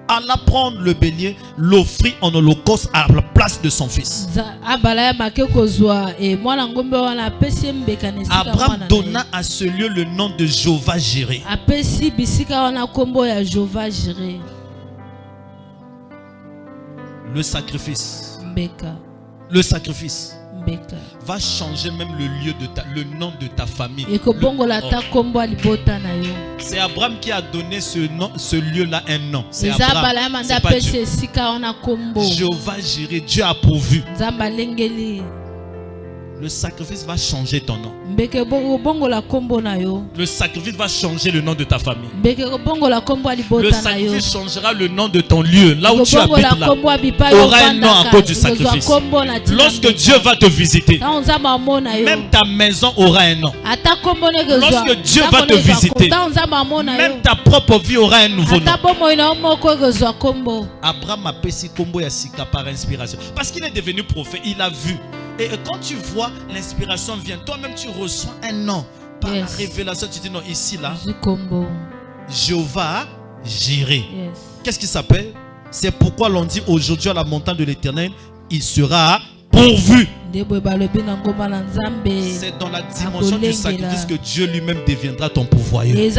alla prendre le bélier, l'offrit en holocauste à la place de son fils. Abraham donna à ce lieu le nom de Jéhovah Jireh. Le sacrifice va changer même le lieu de le nom de ta famille. C'est Abraham qui a donné ce lieu-là un nom. C'est Abraham, c'est pas Dieu. Jéhovah Jireh, Dieu a pourvu. Le sacrifice va changer ton nom. Le sacrifice va changer le nom de ta famille. Le sacrifice changera le nom de ton lieu. Là où tu habites là, aura un nom à cause du sacrifice. Lorsque Dieu va te visiter, même ta maison aura un nom. Lorsque Dieu va te visiter, même ta propre vie aura un nouveau nom. Abraham a pesi kombo ya sika par inspiration. Parce qu'il est devenu prophète, il a vu. Et quand tu vois, l'inspiration vient. Toi-même, tu reçois un nom. Par la révélation, tu dis non, ici, là. Jéhovah Jireh. Qu'est-ce qu'il s'appelle? C'est pourquoi l'on dit aujourd'hui à la montagne de l'Éternel, il sera pourvu. C'est dans la dimension du sacrifice que Dieu lui-même deviendra ton pourvoyeur. Les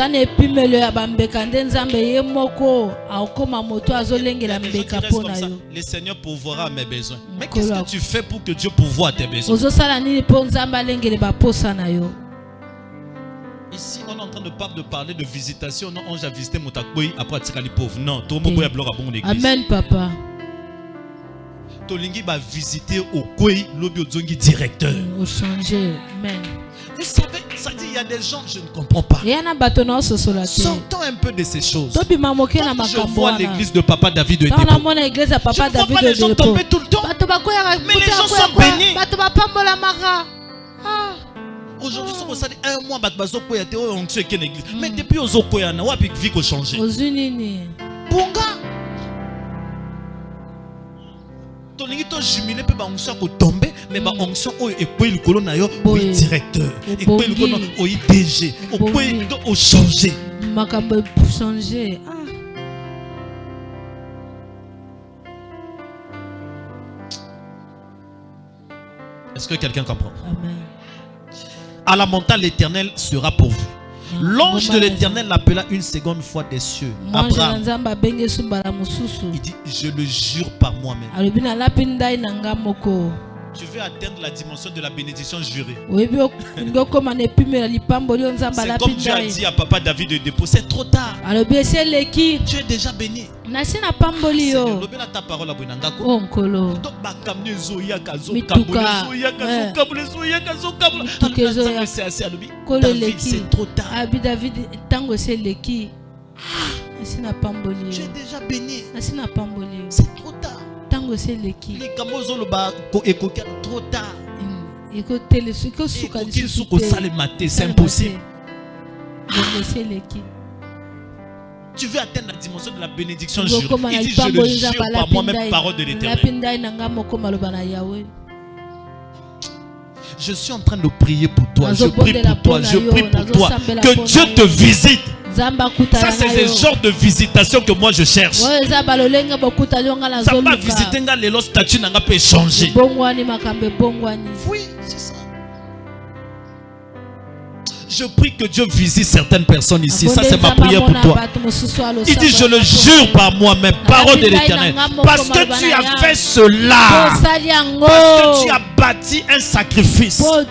Seigneur pourvoira à mes besoins. Mais qu'est-ce que tu fais pour que Dieu pourvoie à tes besoins? Ici, on est en train de parler de visitation. Non, on a visité Motakboy après Tikali pauvre. Non, tout le monde a l'église. Amen, papa. Tolingi va visiter au Koi Lobi Ozongi directeur. Au changer, amen. Vous savez, ça dit il y a des gens je ne comprends pas. Sortons un peu de ces choses. Quand je vois l'église de Papa David de Dépôt, je ne vois pas les gens tomber tout le temps. Mais les gens sont bénis. Aujourd'hui, si vous avez un mois, mais depuis Ozokoya, on a vu vie qui changer. Bonga. Tolingi to jumelé pe ba onction ko tomber mais ba onction o ekwe likolo na yo o directeur ekwe likolo o DG o kwe to o changer makambo changer. Est-ce que quelqu'un comprend? Amen. À la montagne l'Éternel sera pourvu. L'ange de l'Éternel l'appela une seconde fois des cieux. Abraham, il dit, je le jure par moi-même. Tu veux atteindre la dimension de la bénédiction jurée. C'est comme Dieu a dit à Papa David de Dépôt, c'est trop tard. Tu es déjà béni. Seigneur, ta parole à c'est trop tard. Tu es déjà béni. C'est trop tard. Trop tard. C'est impossible. tu veux atteindre la dimension de la bénédiction jurée. Il dit, je le jure par moi-même, parole de l'Éternel. Je suis en train de prier pour toi. Je prie pour toi. Je prie pour toi. Que Dieu te visite. Ça, c'est le genre de visitation que moi je cherche. Ça va visiter les statuts n'a pas changer. Oui, c'est ça. Je prie que Dieu visite certaines personnes ici. Ça, c'est ma prière pour toi. Il dit, je le jure par moi-même, parole de l'Éternel. Parce que tu as fait cela. Parce que tu as bâti un sacrifice. Pas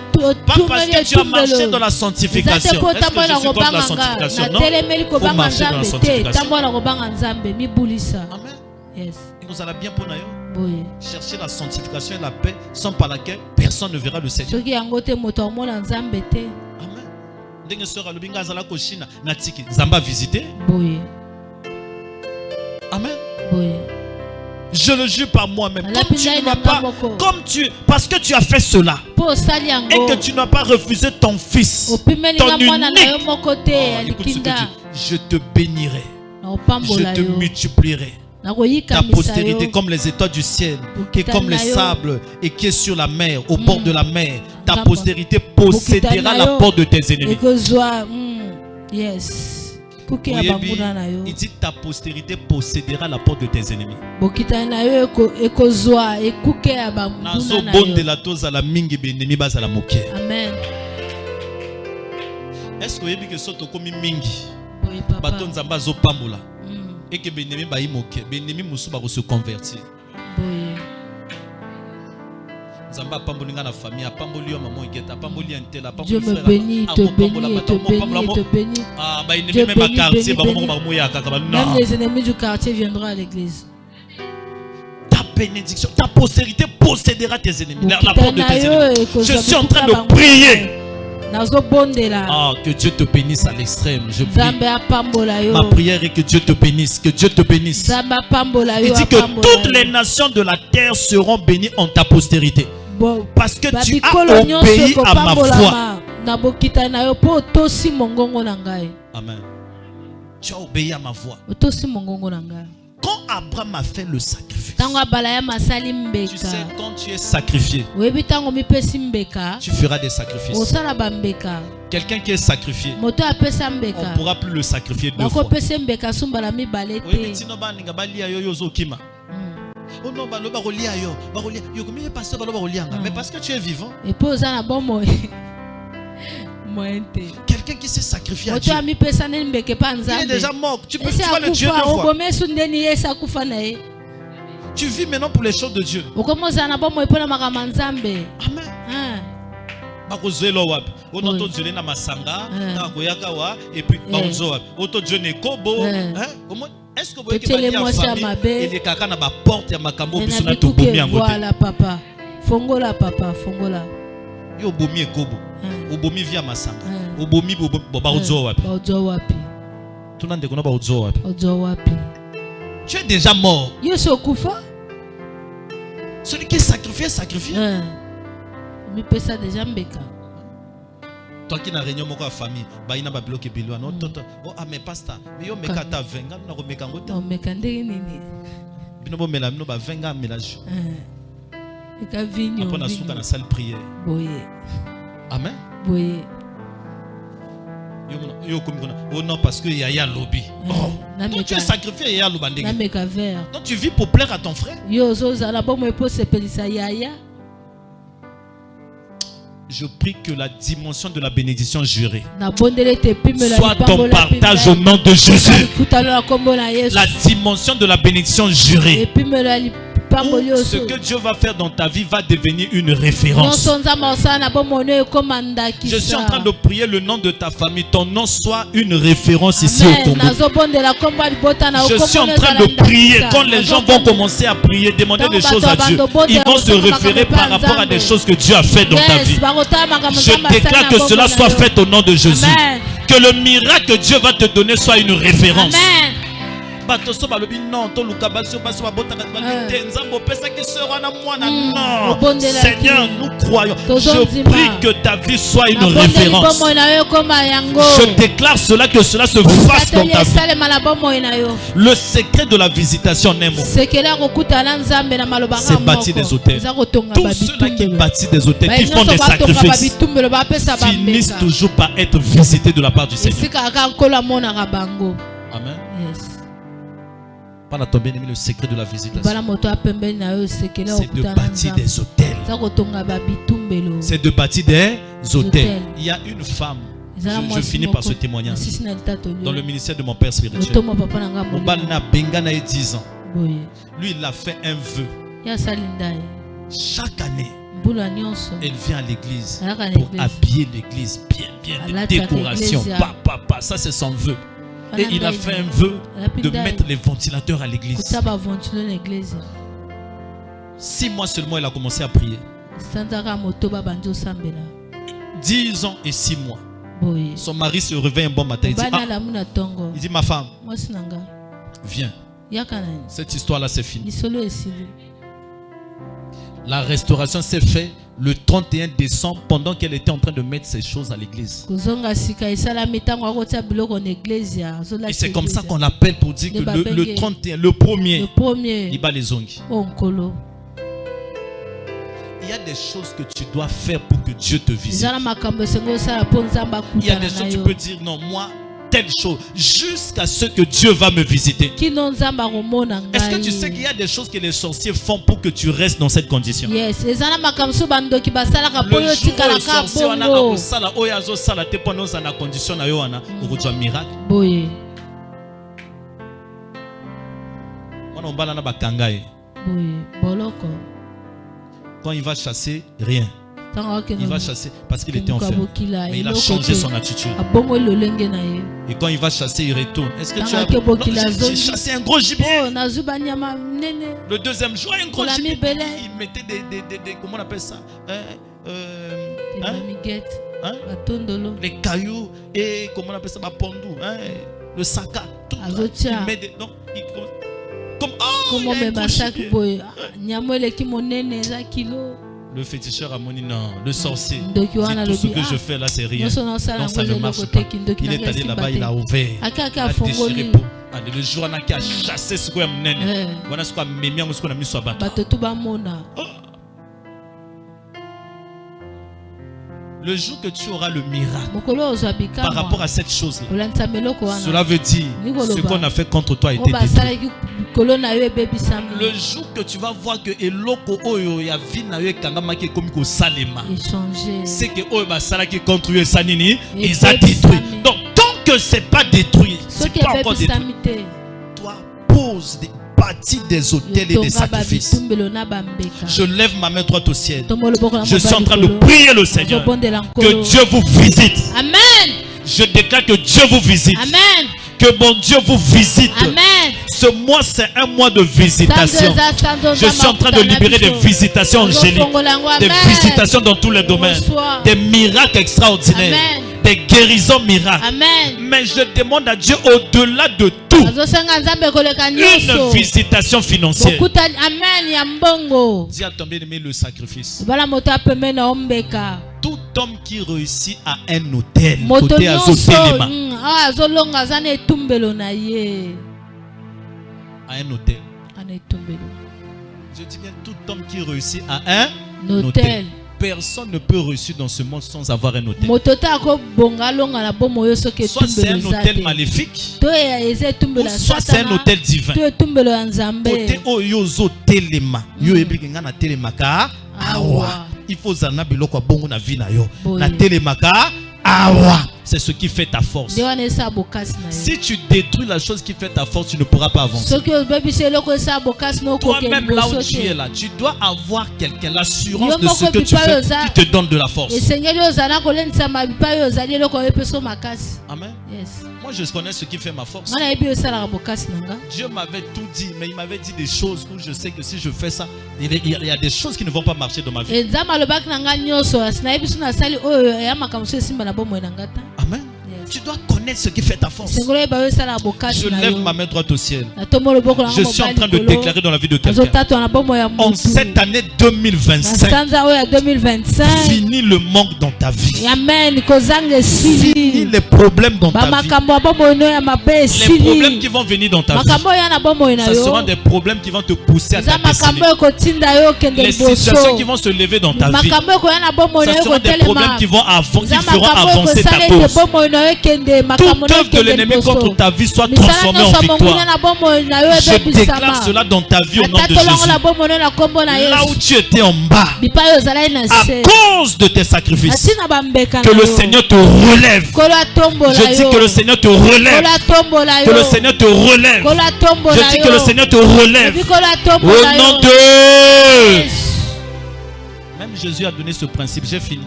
parce que tu as marché dans la sanctification. Est-ce que je suis contre la sanctification? Non. Il faut marcher dans la sanctification. Amen. Yes. Et nous allons bien pour nous. Chercher la sanctification et la paix, sans par laquelle personne ne verra le Seigneur. Amen. Zamba visiter. Amen. Je le jure par moi-même. Comme tu ne m'as pas, parce que tu as fait cela et que tu n'as pas refusé ton fils, ton unique. Oh, écoute ce que Dieu dit. Je te bénirai, je te multiplierai. Ta postérité comme les étoiles du ciel, qui est comme les sables et qui est sur la mer, au bord de la mer. Ta postérité possédera la porte de tes ennemis. Yes. Il dit ta postérité possédera la porte de tes ennemis. Amen. Est-ce que vous avez vu que soto komi mingi baton zamba zo pambola et que benemi ba imoke benemi musu ba se convertir. Zamba pambolinga na famille pamboli yo maman iketa pamboli entela pamboli frère. Dieu me bénit, te bénit, te bénit, te bénit. Ah ba ennemi même à quartier ba momo ba moya kaka ba non. Même les ennemis du quartier viendront à l'église. Ta bénédiction, ta postérité possédera tes ennemis. La porte de tes ennemis. Je suis en train de prier. Ah, que Dieu te bénisse à l'extrême. Je prie. Ma prière est que Dieu te bénisse. Que Dieu te bénisse. Il dit que toutes les nations de la terre seront bénies en ta postérité. Parce que tu as obéi à ma voix. Amen. Tu as obéi à ma voix. Quand Abraham a fait le sacrifice, tu sais, quand tu es sacrifié, tu feras des sacrifices. Quelqu'un qui est sacrifié, on ne pourra plus le sacrifier deux fois. Oh non, mais parce que tu es vivant. Quelqu'un qui s'est sacrifié à Dieu, il est déjà mort. Tu vas le tuer deux fois. Tu vis maintenant pour les choses de Dieu. Amen. Et puis est-ce que vous voyez que il est caca na ba porte ya makambo biso na to bomi angote. Voilà papa. Fongola papa, fongola. Yo bomi ekobo. Obomi via masanga. Obomi boba ozo wapi. Ozo wapi. Tuna ndeko na ba ozo wapi. Ozo wapi. Tu es déjà mort. Yo sokufa. Celui qui est sacrifié, sacrifié. Mi pesa déjà mbeka. Toi qui n'as réunion moko à famille, ba ina ba bloqué bilwa non toto. Oh ah mais pasteur, mais yo meka ta venga na ko meka ngota. On meka ndenge nini? Bino bo mela bino ba venga mélange. Eka vinyo. Après na suka na salle prière. Boye. Amen. Boye. Yo comme oh non parce que yaya lobby. Oh. Quand tu es sacrifié yaya lobandenge. Na meka vert. Donc tu vis pour plaire à ton frère. Yo zo zala bo mo pose pelisa yaya. Je prie que la dimension de la bénédiction jurée soit ton partage au nom de Jésus. La dimension de la bénédiction jurée. Ce que Dieu va faire dans ta vie va devenir une référence. Je suis en train de prier le nom de ta famille. Ton nom soit une référence ici au Congo. Je suis en train de prier. Quand les gens vont commencer à prier, demander des choses à Dieu, ils vont se référer par rapport à des choses que Dieu a fait dans ta vie. Je déclare que cela soit fait au nom de Jésus. Que le miracle que Dieu va te donner soit une référence. bato so balobi non to luka baso baso babotaka balite nzambo pesa ki sera na mwana non. Seigneur, nous croyons. Je prie que ta vie soit une référence. Je déclare cela, que cela se fasse dans ta vie. Le secret de la visitation, Nemo, c'est bâtir des hôtels. Tous ceux-là qui bâtissent des hôtels, qui font des sacrifices, finissent toujours par être visités de la part du Seigneur. Amen. Par la tombée, le secret de la visitation, c'est de bâtir des hôtels. C'est de bâtir des hôtels. Il y a une femme, je finis par ce témoignage, dans le ministère de mon père spirituel. Mobalna Bengana a 10 ans. Lui, il a fait un vœu. Chaque année, elle vient à l'église pour habiller l'église bien, des décorations. Ça c'est son vœu. Et il a fait un vœu de mettre les ventilateurs à l'église. 6 mois seulement, il a commencé à prier. 10 ans et 6 mois. Son mari se réveille un bon matin. Il dit ma femme, viens. Cette histoire-là, c'est fini. La restauration s'est faite le 31 décembre pendant qu'elle était en train de mettre ses choses à l'église. Et c'est comme ça qu'on l'appelle pour dire que le 31, le premier, il bat les ongles. Il y a des choses que tu dois faire pour que Dieu te visite. Il y a des choses que tu peux dire non, moi, telle chose, jusqu'à ce que Dieu va me visiter. Est-ce que tu sais qu'il y a des choses que les sorciers font pour que tu restes dans cette condition? Le jour où le sorcier a condition un miracle. Quand il va chasser, rien. Il va chasser parce qu'il était enfermé. Mais il a changé son attitude. Et quand il va chasser, il retourne. Est-ce que tu as... J'ai chassé un gros gibier. Le deuxième jour, un gros gibier. Il mettait des comment on appelle ça, les cailloux et comment on appelle ça, pondou, le saca, tout. Il met des... Donc, il... Comme il y a un gros gibier. Le féticheur a dit non, le sorcier dit tout ce que je fais là c'est rien. Donc ça ne marche pas. Il est allé là-bas, il a ouvert, il a déchiré pour. Le jour où il a chassé ce qu'on a mené, voilà ce qu'on a mis, ce qu'on a mis sur la bateau. Le jour que tu auras le miracle par rapport à cette chose-là, cela veut dire ce qu'on a fait contre toi a été détruit. Le jour que tu vas voir que eloko oyo ya vina yo kangamaki komiko salema, c'est que oyo basalaki contre yo sanini, ils a détruit. Donc tant que c'est pas détruit, c'est pas encore détruit. Toi pose des bâtis des hôtels et des sacrifices. Je lève ma main droite au ciel. Je suis en train de prier le Seigneur que Dieu vous visite. Amen. Je déclare que Dieu vous visite. Amen. Que mon Dieu vous visite. Amen. Ce mois, c'est un mois de visitation. Je suis en train de libérer des visitations angéliques, des visitations dans tous les domaines, des miracles extraordinaires, des guérisons miracles. Amen. Mais je demande à Dieu au-delà de tout une visitation financière. Dis à ton bien-aimé le sacrifice. Tout homme qui réussit à un hôtel, côté Azotelema, à un hôtel. Je dis bien tout homme qui réussit à un hôtel. Personne ne peut réussir dans ce monde sans avoir un hôtel. Soit c'est un hôtel maléfique, ou soit c'est un hôtel divin. Côté Oyozo Telema, Yoebigana Telemaka, Awa. Il faut zana biloko bongo na vie na yo. Na Telemaka, Awa. C'est ce qui fait ta force. Si tu détruis la chose qui fait ta force, tu ne pourras pas avancer. Toi-même là où tu es là, tu dois avoir quelqu'un, l'assurance de ce que tu fais qui te donne de la force. Amen. Yes. Moi je connais ce qui fait ma force. Dieu m'avait tout dit, mais il m'avait dit des choses où je sais que si je fais ça, il y a des choses qui ne vont pas marcher dans ma vie. Amen. Yes. Tu dois connaître ce qui fait ta force. Je lève ma main droite au ciel. Je suis en train de déclarer dans la vie de quelqu'un. En cette année 2025, finis le manque dans ta vie. Finis les problèmes dans ta vie. Les problèmes qui vont venir dans ta vie, ce seront des problèmes qui vont te pousser à ta destinée. Les situations qui vont se lever dans ta vie, ce seront des problèmes qui feront avancer ta cause. Toute œuvre de l'ennemi contre ta vie soit transformée en victoire. Je déclare cela dans ta vie au nom de Jésus. Là où tu étais en bas, à cause de tes sacrifices, que le Seigneur te relève. Je dis que le Seigneur te relève. Que le Seigneur te relève. Je dis que le Seigneur te relève. Au nom de... Même Jésus a donné ce principe. J'ai fini.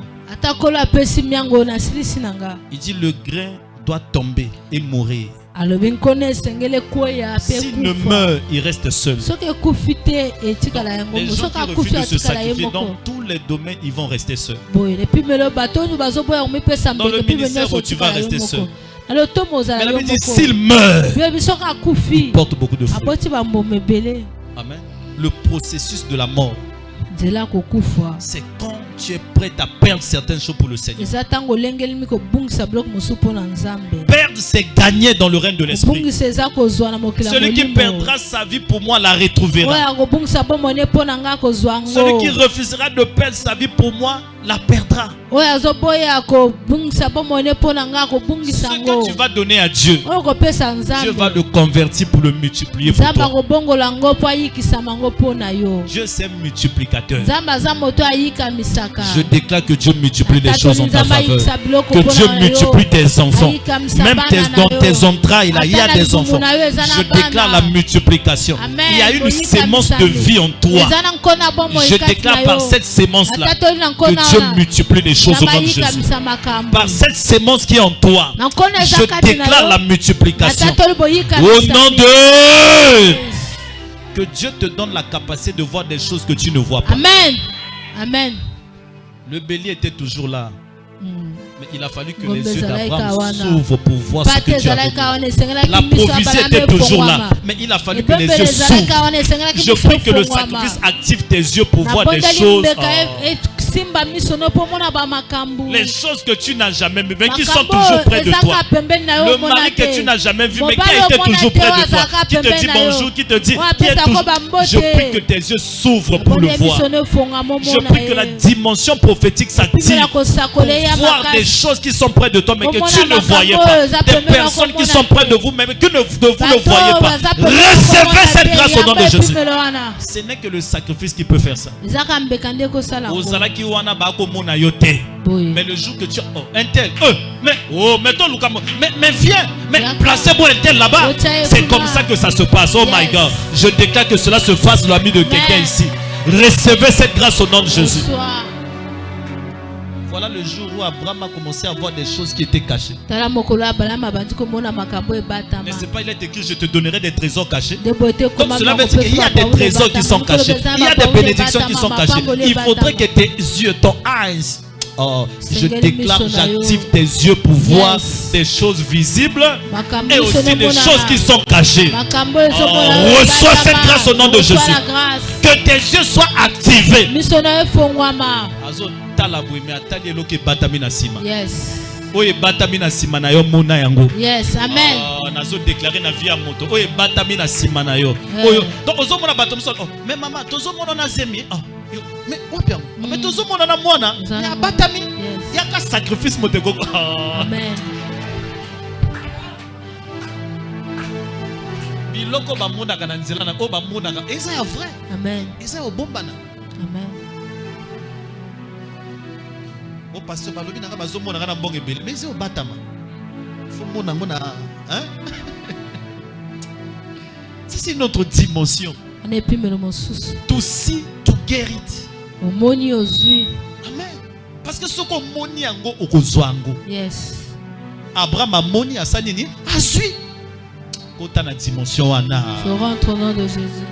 Il dit le grain doit tomber et mourir. S'il ne meurt, il reste seul. Les gens qui refusent de se sacrifier dans tous les domaines, ils vont rester seuls. Dans le ministère où tu vas rester seul. Mais la Bible dit s'il meurt, il porte beaucoup de fruits. Amen. Le processus de la mort, c'est quand tu es prêt à perdre certaines choses pour le Seigneur. Perdre, c'est gagner dans le règne de l'esprit. Celui qui perdra sa vie pour moi la retrouvera. Celui qui refusera de perdre sa vie pour moi la perdra. Ce que tu vas donner à Dieu, Dieu va le convertir pour le multiplier pour toi. Dieu c'est multiplicateur. Je déclare que Dieu multiplie les choses en ta faveur. Que Dieu multiplie tes enfants. Même dans tes entrailles, là, il y a des enfants. Je déclare la multiplication. Il y a une sémence de vie en toi. Je déclare par cette sémence-là que Dieu multiplie les choses au nom de Jésus. Par cette sémence qui est en toi, je déclare la multiplication. Au nom de... Que Dieu te donne la capacité de voir des choses que tu ne vois pas. Amen. Amen. Le bélier était toujours là. Mais il a fallu que les yeux d'Abraham s'ouvrent pour voir ce que Dieu a fait. La prophétie était toujours là. Mais il a fallu que les yeux s'ouvrent. Je prie que le sacrifice active tes yeux pour voir des choses. Les choses que tu n'as jamais vues, mais qui sont toujours près de toi. Le mari que tu n'as jamais vu, mais qui a été toujours près de toi. Qui te dit bonjour, qui te dit qui est toujours... Je prie que tes yeux s'ouvrent pour le voir. Je prie que la dimension prophétique s'active pour voir des choses qui sont près de toi, mais que tu ne voyais pas. Des personnes qui sont près de vous, mais que vous ne voyez pas. Recevez cette grâce au nom de Jésus. Ce n'est que le sacrifice qui peut faire ça. Mais le jour que tu as un tel, mais viens, mais placez-moi un tel là-bas. C'est comme ça que ça se passe. Oh my God. Je déclare que cela se fasse, l'ami de quelqu'un ici. Recevez cette grâce au nom de Jésus. Voilà le jour où Abraham a commencé à voir des choses qui étaient cachées. Mais c'est pas, il est écrit, je te donnerai des trésors cachés. Comme cela veut dire qu'il y a des trésors qui sont cachés. Il y a des bénédictions qui sont cachées. Il faudrait que tes yeux, ton eyes, je déclare, j'active tes yeux pour voir des choses visibles et aussi des choses qui sont cachées. Reçois cette grâce au nom de Jésus. Que tes yeux soient activés. Yes. Yes, amen. Nazo déclarer na vie à moto. Oye batami na sima na yo. Donc ozo mona bato mso. Mais maman, tozo mona na zemi. Mais wapia. Mais tozo mona na mwana. Ya batami. Ya ka sacrifice motego. Amen. Biloko ba mona kana nzela na o ba mona ka. Eza ya vrai. Amen. Eza o bombana. Amen. O pasteur balobi na ba zo mona kana mbonge bele. Mais eza o batama. Hein? C'est une autre dimension. To see, to get it. Amen. Parce que ce qu'on moni ango okozwango. Yes. Abraham a moni a sanini a suit. Kota na dimension wana. Je rentre au nom de Jésus.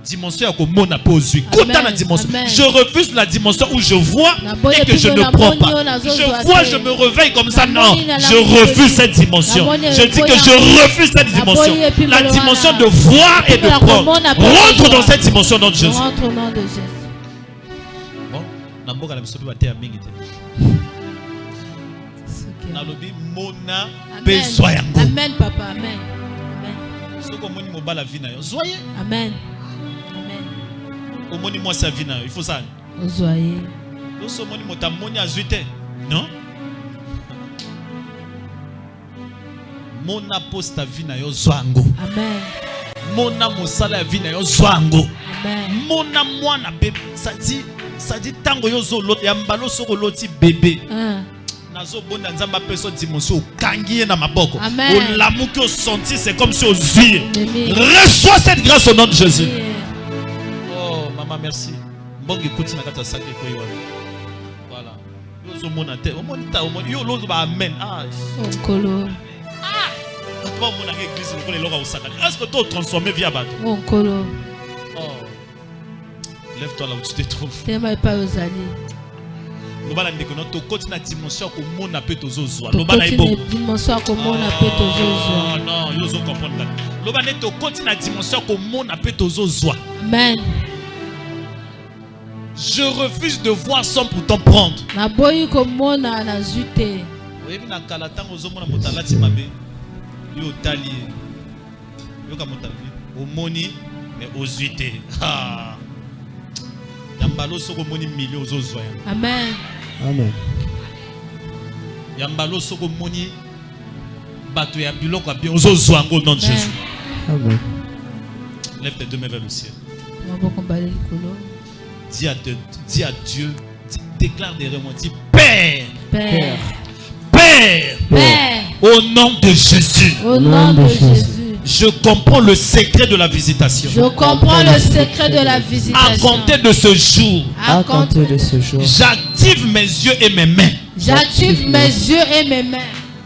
dimension ya komona po ozwi. Kota na dimension. Amen. Je refuse la dimension où je vois Naboya et que je pino ne na prends monyo pas. na zo Je zoate. vois, je me réveille comme ça. Non, Namoni na je lamu refuse peki. cette dimension. Namoni Je dis que ekoya. je refuse cette dimension. Naboya pino La na dimension wana. de voir et de Pino na prendre. komona pe Rentre kozwa. dans cette dimension dans Jésus. Rentre au nom de Jésus. Bon, na mboka na biso pe bateya mingi te. Ok. Nalobi mona Amen. pe zwa yango. Amen, papa. Amen. Amen. Soko omoni mobala vi na yo, zwa ye. Amen. Amen. Omoni mwasi vi na yo, il faut ça. Ozoye. Loso omoni moto amoni azwi te. Non? Mona posta vi na yo, zwa yango. Amen. Mona mosala ya vi na yo, zwa yango. Amen. Mona mwana bébé, ça dit tango yo zo lot ya mbalo soko loti bébé. Nazo bonda nzamba peso dimension okangi ye na maboko. Amen. Olamuki o senti, c'est comme si ozwi. Amen. Reçois cette grâce au nom de Jésus. Yeah. Oh maman merci. Mbongi kuti na kata sake ko yo. Voilà. Yo zo mona te, o moni ta, o moni yo lozo ba amen. Ah. Onkolo. Toi mona ke église ko le loka osakani. Est-ce que toi transformer via bato? Onkolo. Oh. Lève-toi là où tu te trouves. Tema pas ozali. Lobana ndeko no to koti na dimension ko mona pe tozozwa. To Lobana koti ibo. na dimension ko mona pe tozozwa. Non, yo zo comprendre. Lobana to koti na dimension ko mona pe tozozwa. Amen. Je refuse de voir sans pourtant prendre. Na boyi ko mona na zute. Oyebi na kala tango zo mona motalati mabe. Yo tali. Yo ka motalati. Omoni mais ozuite. Ah. Yambalo soko moni million ozozwa. Amen. Amen. Yambalo soko moni bato ya biloko ya bien ozozwa ngo nom de Jésus. Amen. Lève tes deux mains vers le ciel. Maboko mbale likolo. Dis à Dieu, déclare des remords, dis Père, Père. Père, Père. au nom de Jésus, Au nom de Jésus. je comprends le secret de la visitation. Je comprends le secret de la À visitation. compter de ce jour, À compter de ce jour, j'active mes yeux et mes mains. J'active mes yeux et mes mains.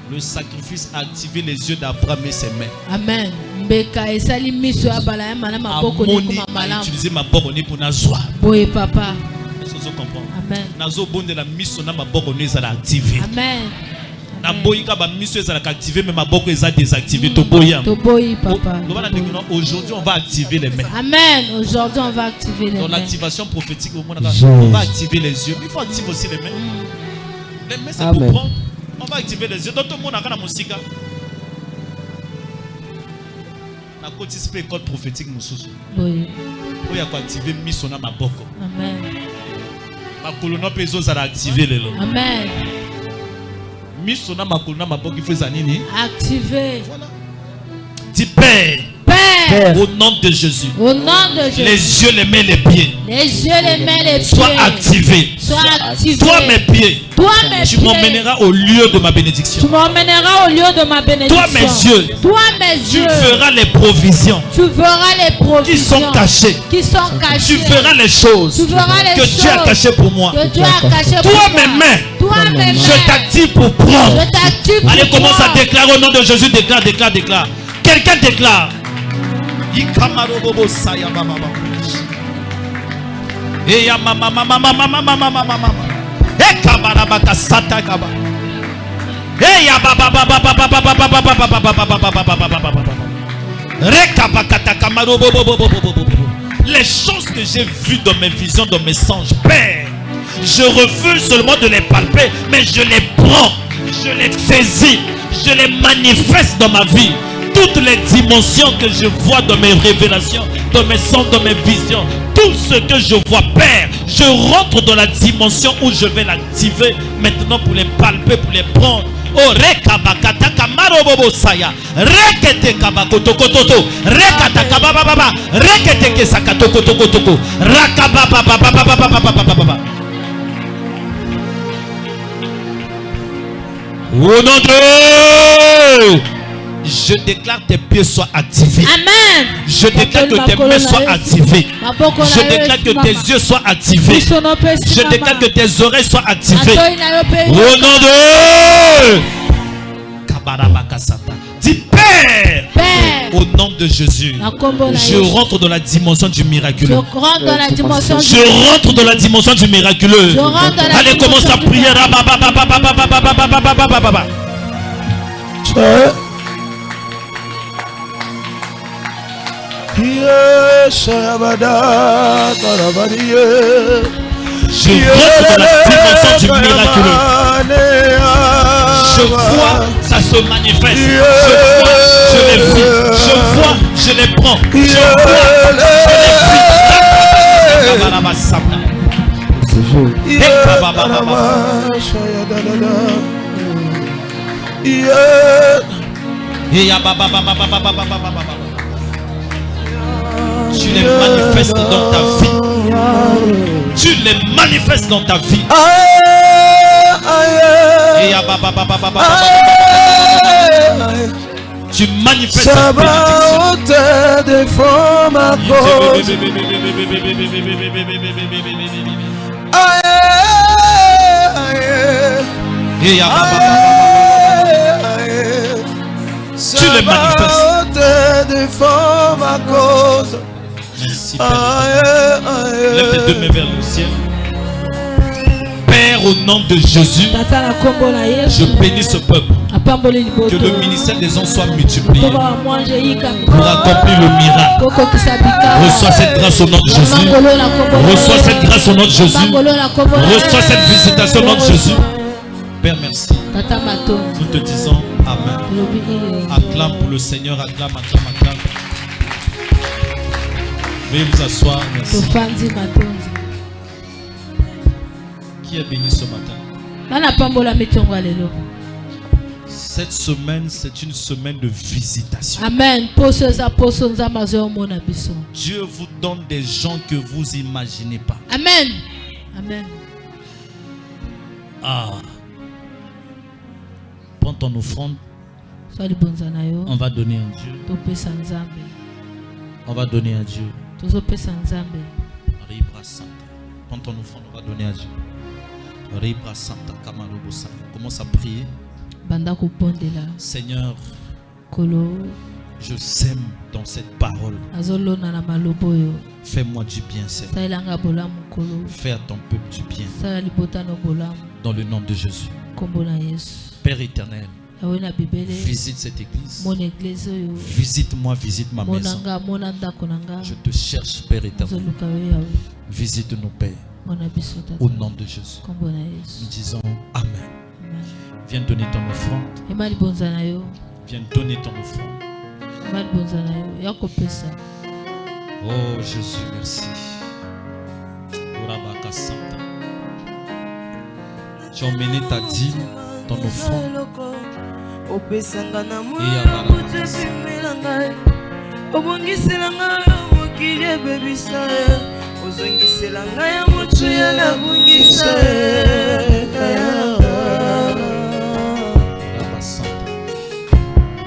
Le sacrifice a activé les yeux d'Abraham et ses mains. Amen. Mbeka esali miso ya bala ya mana maboko ni Amoni kuma a malamu. utilisé ma borne pour nazwa. Boye papa. Est-ce que vous comprenez? Amen. Nazo bonde la miso na ma borne ezala activé. Amen. Na boyika ba miso ezala activé mais ma borne ezala désactivé to boyam. To boyi papa. Aujourd'hui, on va activer les mains. Amen. Aujourd'hui, on va activer les Dans mains. l'activation prophétique, on Jésus. va activer les yeux. Mais il faut activer aussi les mains. Les mains, c'est pour Amen. prendre. On va activer les yeux. Dans tout le monde, on a la musique. La côte c'est école prophétique, Moussous. Boye. Il y a quoi activer Missona Maboko. Amen. Ma colonne peso, ça a activé les lots. Amen. Missona Makolona Maboko, il faut ça nini. Activer. Voilà. Dis Père, Père. au nom de Jésus. Au nom de Jésus. Les yeux, les mains, les pieds. Les yeux, les mains, les pieds. Sois activés. Sois activés. Toi, mes pieds. Toi, mes Tu pieds. m'emmèneras au lieu de ma bénédiction. Tu m'emmèneras au lieu de ma bénédiction. Toi, mes yeux. Toi, mes Tu yeux. feras les provisions Tu verras les provisions qui sont cachées. Qui sont cachées. Tu feras les choses Tu verras les que choses Dieu a cachées pour moi. que Dieu a cachées pour Toi, moi. mes mains. Toi, mes mains. Je t'active pour prendre. Je t'active pour Allez, commence à prendre. déclarer au nom de Jésus. Déclare, déclare, déclare. Quelqu'un déclare. Ikamarobobo saya mama mama. Eya mama mama mama mama mama mama. Ekabarabaka sata kaba. Eya baba baba baba baba baba baba baba baba baba baba baba. Rekabakata kamarobobobobobobobo. Les choses que j'ai vues dans mes visions, dans mes songes, Père, je refuse seulement de les palper, mais je les prends, je les saisis, je les manifeste dans ma vie. Toutes les dimensions que je vois dans mes révélations, dans mes songes, dans mes visions, tout ce que je vois, Père, je rentre dans la dimension où je vais l'activer maintenant pour les palper, pour les prendre. Oh, rekabakata kamarobobo saya, rekete kabakotokototo, rekata kabababa, rekete kesakatokotokotoko, rakababababababababababa. Au nom de... Je déclare tes pieds soient activés. Amen. Je déclare que tes mains soient activées. Je déclare que tes yeux soient activés. Je déclare que tes oreilles soient activées. Au nom de... Kabarabakasata. Dis Père. Père. Au nom de Jésus, je rentre dans la dimension du miraculeux. Je rentre dans la dimension Je rentre dans la dimension du miraculeux. Je rentre dans la Allez, commence à prier. Je rentre dans la dimension du miraculeux. Je vois, ça se manifeste. Je vois, je les vis. Je vois, je les prends. Je vois, je les vis. Tu les manifestes dans ta vie. Tu les manifestes dans ta vie. Tu manifestes ta bénédiction. Tu les manifestes. Merci Père. Lève tes deux mains vers le ciel. Père, au nom de Jésus, je bénis ce peuple. Que le ministère des anges soit multiplié pour accomplir le miracle. Reçois cette grâce au nom de Jésus. Reçois cette grâce au nom de Jésus. Reçois cette visitation au nom de Jésus. Père, merci. Nous te disons Amen. Acclame pour le Seigneur. Acclame, acclame, acclame. Veuillez vous asseoir. Merci. Qui est béni ce matin? Cette semaine, c'est une semaine de visitation. Amen. Dieu vous donne des gens que vous n'imaginez pas. Amen. Amen. Ah. Prends ton offrande. On va donner à Dieu. On va donner à Dieu. Prends ton offrande, on va donner à Dieu. Commence à prier. Seigneur, je sème dans cette parole. Fais-moi du bien, Seigneur. Fais à ton peuple du bien. Dans le nom de Jésus. Père éternel, visite cette église. Visite-moi, visite ma maison. Je te cherche, Père éternel. Visite-nous, Père. Au nom de Jésus. Nous disons Amen. Viens donner ton offrande. Viens donner ton offrande. Oh Jésus, merci. Tu as emmené ta dîme, ton offrande.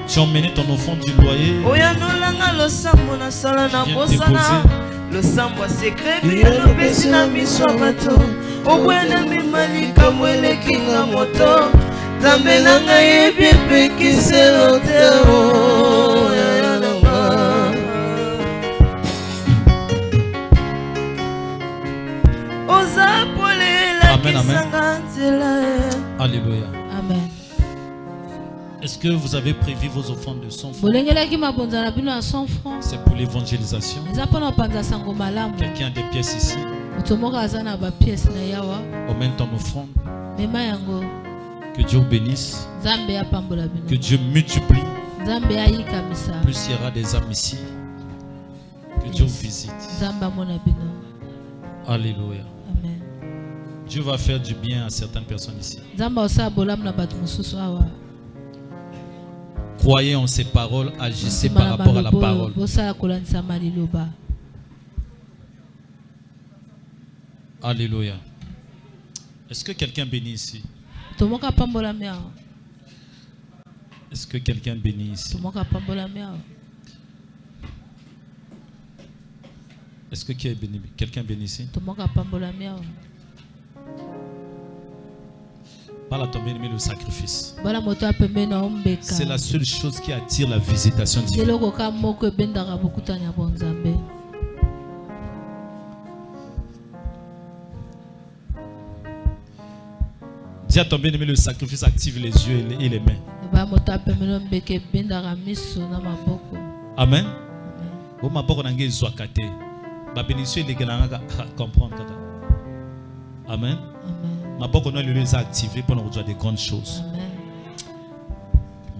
Tu as emmené ton offrande du loyer. Viens déposer. Le sambo secret le besina miswa bato obwena mimalika mwele kinga moto tambela ngaye pepe kiselo teo ya nanga oza pole la kisanga nzela. Alléluia. Amen. Est-ce que vous avez prévu vos offrandes de 100 francs? C'est pour l'évangélisation. Quelqu'un a des pièces ici? Emmène ton offrande. Que Dieu bénisse. Que Dieu multiplie. Plus il y aura des âmes ici. Que Dieu vous visite. Alléluia. Amen. Dieu va faire du bien à certaines personnes ici. Croyez en ces paroles, agissez par rapport à la parole. Alléluia. Est-ce que quelqu'un bénit ici? Est-ce que quelqu'un bénit ici? Est-ce que quelqu'un bénit ici? Parle à ton bien-aimé le sacrifice. Bala moto apembe na ombeka. C'est la seule chose qui attire la visitation divine. Seloko ka moko ebendaka bokutanya bonzambe. Dis à ton bien-aimé le sacrifice active les yeux et les mains. Bala moto apembe na ombeka ebendaka miso na maboko. Amen. Au maboko na ngezi zwakate. Ba bénédiction les gars comprendre kaka. Amen. Amen. Maboko na les a activés pour nous rejoindre des grandes choses. Amen.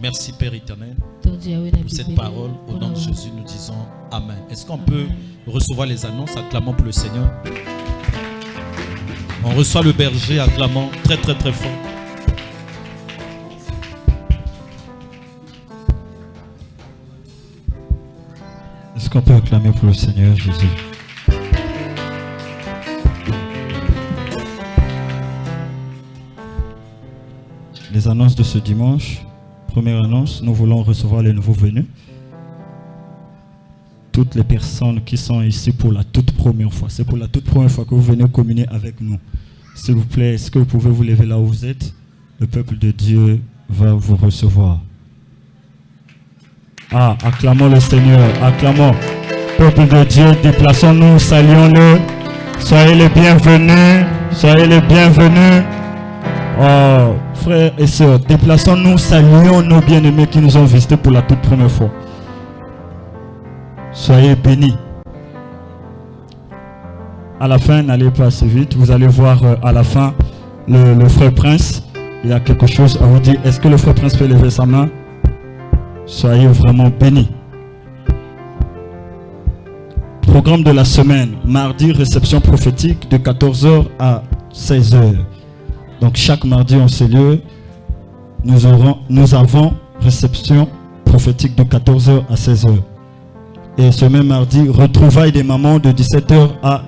Merci Père éternel Pour pour cette parole. Au nom de Jésus, nous disons Amen. Est-ce qu'on peut recevoir les annonces? Acclamons pour le Seigneur. On reçoit le berger, acclamons très très très fort. Est-ce qu'on peut acclamer pour le Seigneur Jésus? Les annonces de ce dimanche. Première annonce, nous voulons recevoir les nouveaux venus. Toutes les personnes qui sont ici pour la toute première fois. C'est pour la toute première fois que vous venez communier avec nous. S'il vous plaît, est-ce que vous pouvez vous lever là où vous êtes? Le peuple de Dieu va vous recevoir. Ah, acclamons le Seigneur, acclamons. Peuple de Dieu, déplaçons-nous, saluons-le. Soyez les bienvenus, soyez les bienvenus. Oh, frères et sœurs, déplaçons-nous, saluons nos bien-aimés qui nous ont visités pour la toute première fois. Soyez bénis. À la fin, n'allez pas assez vite. Vous allez voir à la fin le frère Prince. Il y a quelque chose à vous dire. Est-ce que le frère Prince peut lever sa main? Soyez vraiment bénis. Programme de la semaine. Mardi, réception prophétique de 14h à 16h. Donc chaque mardi en ces lieux, nous avons réception prophétique de 14h à 16h. Et ce même mardi, retrouvailles des mamans de 17h à